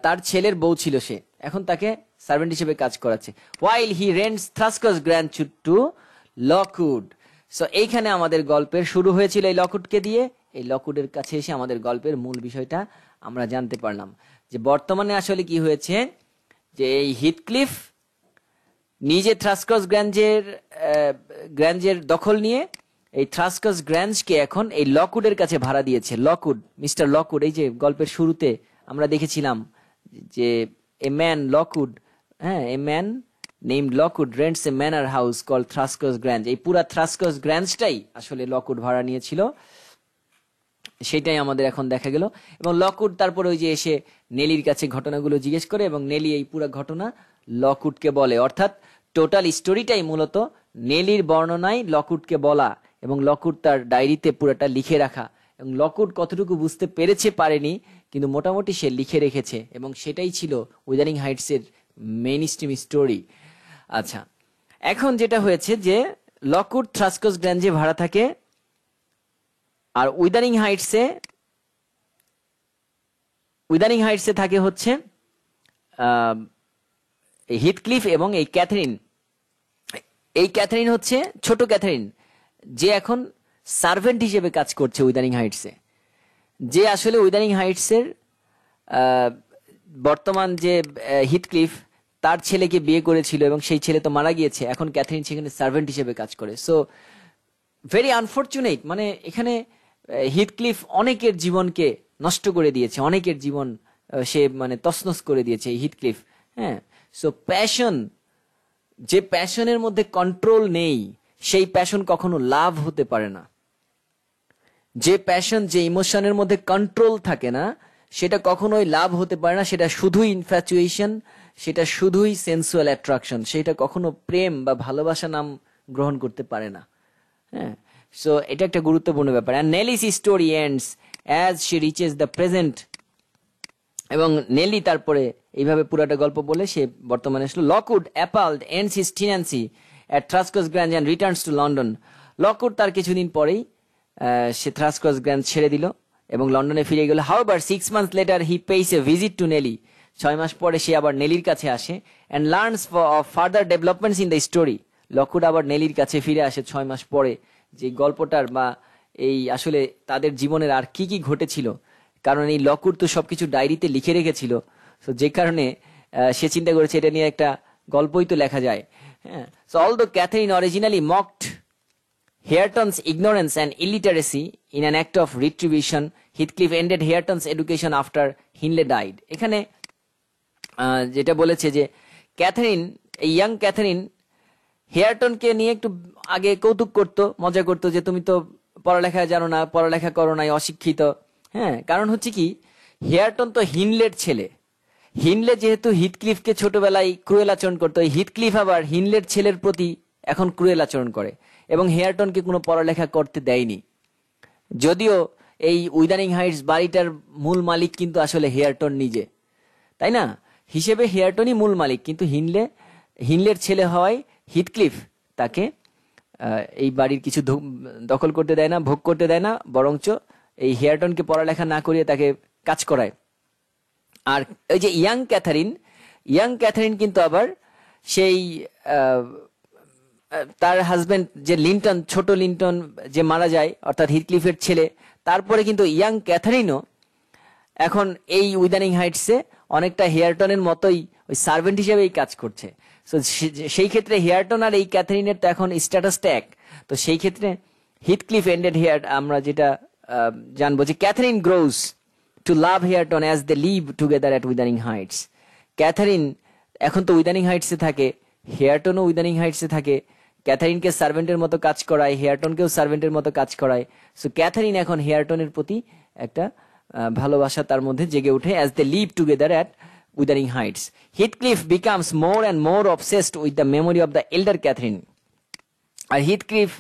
তার ছেলের বউ ছিল সে, এখন তাকে সার্ভেন্ট হিসেবে কাজ করাচ্ছে। while he rents Thruskell's grandchild to Lockwood. So এইখানে আমাদের গল্পের শুরু হয়েছিল এই লকউডকে দিয়ে। এই লকউডের কাছে এসে আমাদের গল্পের মূল বিষয়টা আমরা জানতে পারলাম, যে বর্তমানে আসলে কি হয়েছে, যে এই হিথক্লিফ নিজে থ্রাস্কস গ্র্যাঞ্জের দখল নিয়ে এই থ্রাস্কস গ্র্যাঞ্জকে এখন এই লকউডের কাছে ভাড়া দিয়েছে। লকউড, মিস্টার লকউড, এই যে গল্পের শুরুতে আমরা দেখেছিলাম যে এ ম্যান লকউড, হ্যাঁ, a man named Lockwood rents a manor house called Thrushcross Grange. এই পুরা থ্রাস্কস গ্র্যাঞ্জটাই আসলে লকউড ভাড়া নিয়েছিল, সেটাই আমাদের এখন দেখা গেল। এবং লকউড তারপর ওই যে এসে নেলির কাছে ঘটনাগুলো জিজ্ঞেস করে, এবং নেলি এই পুরো ঘটনা লকউডকে বলে, অর্থাৎ টোটাল স্টোরিটাই মূলত নেলির বর্ণনায় লকউডকে বলা, এবং লকউড তার ডায়েরিতে পুরোটা লিখে রাখা। এবং লকউড কতটুকু বুঝতে পেরেছে পারেনি, কিন্তু মোটামুটি সে লিখে রেখেছে, এবং সেটাই ছিল উইদারিং হাইটস এর মেইন স্ট্রিম স্টোরি। আচ্ছা, এখন যেটা হয়েছে যে লকউড থ্রাস্কস গ্র্যাঞ্জে ভাড়া থাকে, আর উইদারিং হাইটসে থাকে হচ্ছে হিথক্লিফ এবং এই ক্যাথারিন। এই ক্যাথারিন হচ্ছে ছোট ক্যাথারিন, যে এখন সার্ভেন্ট হিসেবে কাজ করছে উইদারিং হাইটসে, যে আসলে উইদারিং হাইটসের বর্তমান যে হিথক্লিফ তার ছেলেকে বিয়ে করেছিল, এবং সেই ছেলে তো মারা গিয়েছে, এখন ক্যাথারিন সেখানে সার্ভেন্ট হিসেবে কাজ করে। সো ভেরি আনফর্চুনেট, মানে এখানে হিথক্লিফ অনেকের জীবনকে নষ্ট করে দিয়েছে, অনেকের জীবন সে মানে তছনছ করে দিয়েছে এই হিথক্লিফ। হ্যাঁ, সো প্যাশন, যে প্যাশনের মধ্যে কন্ট্রোল নেই, সেই প্যাশন কখনো লাভ হতে পারে না। যে প্যাশন, যে ইমোশনের মধ্যে কন্ট্রোল থাকে না, সেটা কখনোই লাভ হতে পারে না। সেটা শুধুই ইনফ্যাচুয়েশন, সেটা শুধুই সেন্সুয়াল অ্যাট্রাকশন, সেটা কখনো প্রেম বা ভালোবাসা নাম গ্রহণ করতে পারে না। হ্যাঁ, সো এটা একটা গুরুত্বপূর্ণ ব্যাপার। and Nelly's story ends as she reaches the present. এবং নেলি তারপরে এইভাবে পুরাটা গল্প বলে সে বর্তমানে আসলো। Lockwood appalled ends his tenancy at Thruskell's Grange and returns to London. Lockwood তার কিছুদিন পরেই সে থ্রাস্কস গ্র্যাঞ্জ ছেড়ে দিল এবং লন্ডনে ফিরে গেল। however 6 months later he pays a visit to Nelly. 6 মাস পরে সে আবার নেলির কাছে আসে and learns of further developments in the story. Lockwood আবার নেলির কাছে ফিরে আসে 6 মাস পরে, যে গল্পটার বা এই আসলে তাদের জীবনের আর কি কি ঘটেছিল, কারণ এই লকউড তো সবকিছু ডায়েরিতে লিখে রেখেছিল। সো যে কারণে সে চিন্তা করেছে এটা নিয়ে একটা গল্পই তো লেখা যায়। হ্যাঁ, so although Catherine originally mocked Hareton's ignorance and illiteracy in an act of retribution, Heathcliff ended Hareton's education after Hindley died. এখানে যেটা বলেছে যে ক্যাথারিন, এই ইয়াং ক্যাথারিন হেয়ারটনকে নিয়ে একটু আগে কৌতুক করতো, মজা করতো, যে তুমি তো পড়ালেখা জানো না, পড়ালেখা করো নাই, অশিক্ষিত। হ্যাঁ, কারণ হচ্ছে কি, হেয়ারটন তো হিনলের ছেলে। হিনলে যেহেতু হিথক্লিফকে ছোটবেলায় ক্রুয়েল আচরণ করতো, হিথক্লিফ আবার হিনলের ছেলের প্রতি এখন ক্রুয়েল আচরণ করে, এবং হেয়ারটনকে কোনো পড়ালেখা করতে দেয়নি। যদিও এই উইদারিং হাইটস বাড়িটার মূল মালিক কিন্তু আসলে হেয়ারটন নিজে, তাই না? হিসেবে হেয়ারটনই মূল মালিক, কিন্তু হিনলের ছেলে হওয়ায় হিথক্লিফ তাকে এই বাড়ির কিছু দখল করতে দেয় না, ভোগ করতে দেয় না, বরঞ্চ এই হেয়ারটনকে পড়ালেখা না করিয়ে তাকে কাজ করায়। আর ওই যে ইয়াং ক্যাথারিন কিন্তু আবার সেই তার হাজবেন্ড যে লিন্টন, ছোট লিন্টন যে মারা যায়, অর্থাৎ হিথক্লিফের ছেলে, তারপরে কিন্তু ইয়াং ক্যাথারিনও এখন এই উইদারিং হাইটসে অনেকটা হেয়ারটনের মতোই ওই সার্ভেন্ট হিসেবেই কাজ করছে। তো সেই ক্ষেত্রে হেয়ারটন আর এই ক্যাথারিনের তো এখন স্ট্যাটাসটা এক। তো সেই ক্ষেত্রে হিথক্লিফ এন্ডেড হেয়ার, আমরা যেটা জানবো যে Catherine grows to love Hareton as they live together at Wuthering Heights. Catherine এখন তো উইদারিং হাইটসে থাকে, হেয়ারটনও উইদারিং হাইটসে থাকে। ক্যাথারিনকে সার্ভেন্টের মতো কাজ করায়, হেয়ারটনকেও সার্ভেন্টের মতো কাজ করায়। সো ক্যাথারিন এখন হেয়ারটনের প্রতি একটা ভালোবাসা তার মধ্যে জেগে ওঠে as they live together at Wuthering Heights. Heathcliff becomes more and more obsessed with the memory of the elder Catherine. R Heathcliff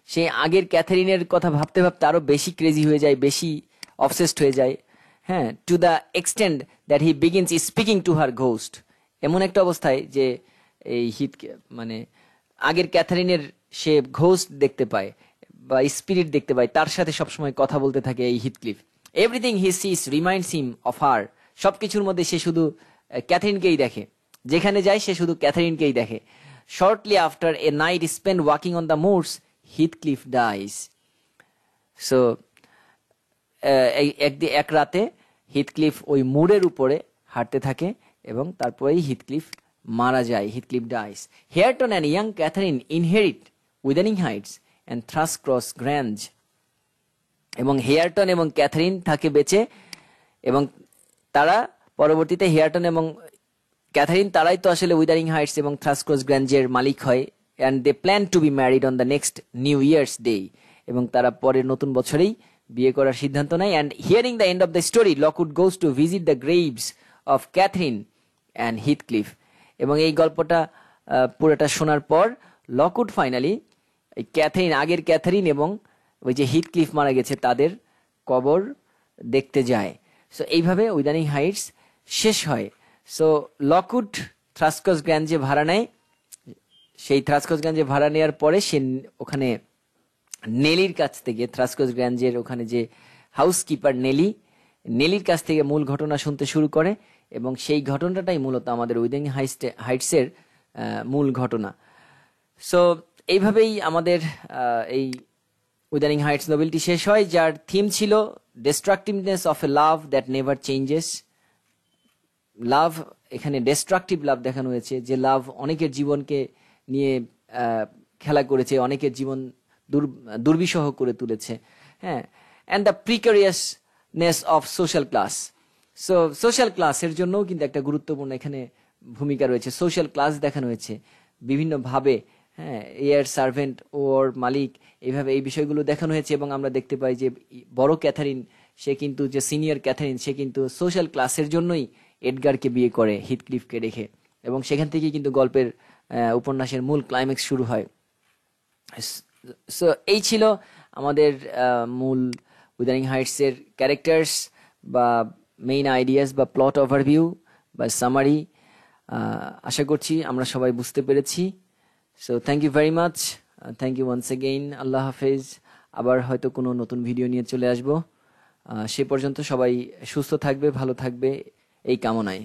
সে আগের ক্যাথারিনের কথা ভাবতে ভাবতে আরো বেশি ক্রেজি হয়ে যায়, বেশি অবসেসড হয়ে যায়, হ্যাঁ, to the extend that he begins speaking to her ghost. এমন একটা অবস্থায় যে এই মানে আগের ক্যাথারিনের সে ঘোস্ট দেখতে পায় বা স্পিরিট দেখতে পায়, তার সাথে সবসময় কথা বলতে থাকে এই Heathcliff. Everything he sees reminds him of her. সবকিছুর মধ্যে সে শুধু ক্যাথারিনকেই দেখে, যেখানে যায় সে শুধু ক্যাথারিনকেই দেখে। Shortly after a night spend walking on the moors, Heathcliff dies. So এক রাতে হিথক্লিফ ওই মুরের উপরে হাঁটতে থাকে এবং তারপরেই হিথক্লিফ মারা যায়, Heathcliff dies. Hareton and young Catherine inherit Wuthering Heights and Thrushcross Grange. এবং হেয়ারটন এবং ক্যাথারিন থাকে বেঁচে, এবং তারা পরবর্তীতে হেয়ারটন এবং ক্যাথারিন তারাই তো আসলে উইদারিং হাইটস এবং থ্রাসকক্রস গ্র্যাঞ্জের মালিক হয়। And they plan to be married on the next new year's day. এবং তারা পরের নতুন বছরেই বিয়ে করার সিদ্ধান্ত নেয়। And hearing the end of the story, Lockwood goes to visit the graves of Catherine and Heathcliff. এবং এই গল্পটা পুরোটা শোনার পর লকউড ফাইনালি ক্যাথরিন, আগের ক্যাথরিন এবং ওই যে হিথক্লিফ মারা গেছে তাদের কবর দেখতে যায়। সো এইভাবে উইদানিং হাইটস শেষ হয়। সো লকউড থ্রাসকক্রস গ্র্যাঞ্জে ভাড়া নেয়। সেই থ্রাসকক্রস গ্র্যাঞ্জে ভাড়া নেওয়ার পরে সে ওখানে নেলির কাছ থেকে, থ্রাসকক্রস গ্র্যাঞ্জের ওখানে যে হাউসকিপার নেলির কাছ থেকে মূল ঘটনা শুনতে শুরু করে। এবং সেই ঘটনাটাই মূলত আমাদের উইদানিং হাইটসের মূল ঘটনা। সো এইভাবেই আমাদের এই উইদানিং হাইটস নোবেলটি শেষ হয়, যার থিম ছিল destructiveness of a love that never changes. Love, এখানে ডিস্ট্রাকটিভ লাভ দেখানো হয়েছে, যে লাভ অনেকের জীবনকে নিয়ে খেলা করেছে, অনেকের জীবন দুর্বিষহ করে তুলেছে, হ্যাঁ। And the precariousness of social class. So social ক্লাসের জন্যও কিন্তু একটা গুরুত্বপূর্ণ এখানে ভূমিকা রয়েছে। সোশ্যাল ক্লাস দেখানো হয়েছে বিভিন্নভাবে, হ্যাঁ, এয়ার সার্ভেন্ট, ওর মালিক, এইভাবে এই বিষয়গুলো দেখানো হয়েছে। এবং আমরা দেখতে পাই যে বড় ক্যাথারিন, সে কিন্তু, যে সিনিয়র ক্যাথারিন, সে কিন্তু সোশ্যাল ক্লাসের জন্যই এডগারকে বিয়ে করে হিথক্লিফকে রেখে। এবং সেখান থেকেই কিন্তু গল্পের উপন্যাসের মূল ক্লাইম্যাক্স শুরু হয়। সো এই ছিল আমাদের মূল উইদানিং হাইটসের ক্যারেক্টার্স বা মেইন আইডিয়াস বা প্লট ওভারভিউ বা সামারি। আশা করছি আমরা সবাই বুঝতে পেরেছি। So thank you very much, thank you once again. আল্লাহ হাফেজ। আবার হয়তো কোনো নতুন ভিডিও নিয়ে চলে আসবো। সে পর্যন্ত সবাই সুস্থ থাকবে, ভালো থাকবে, এই কামনায়।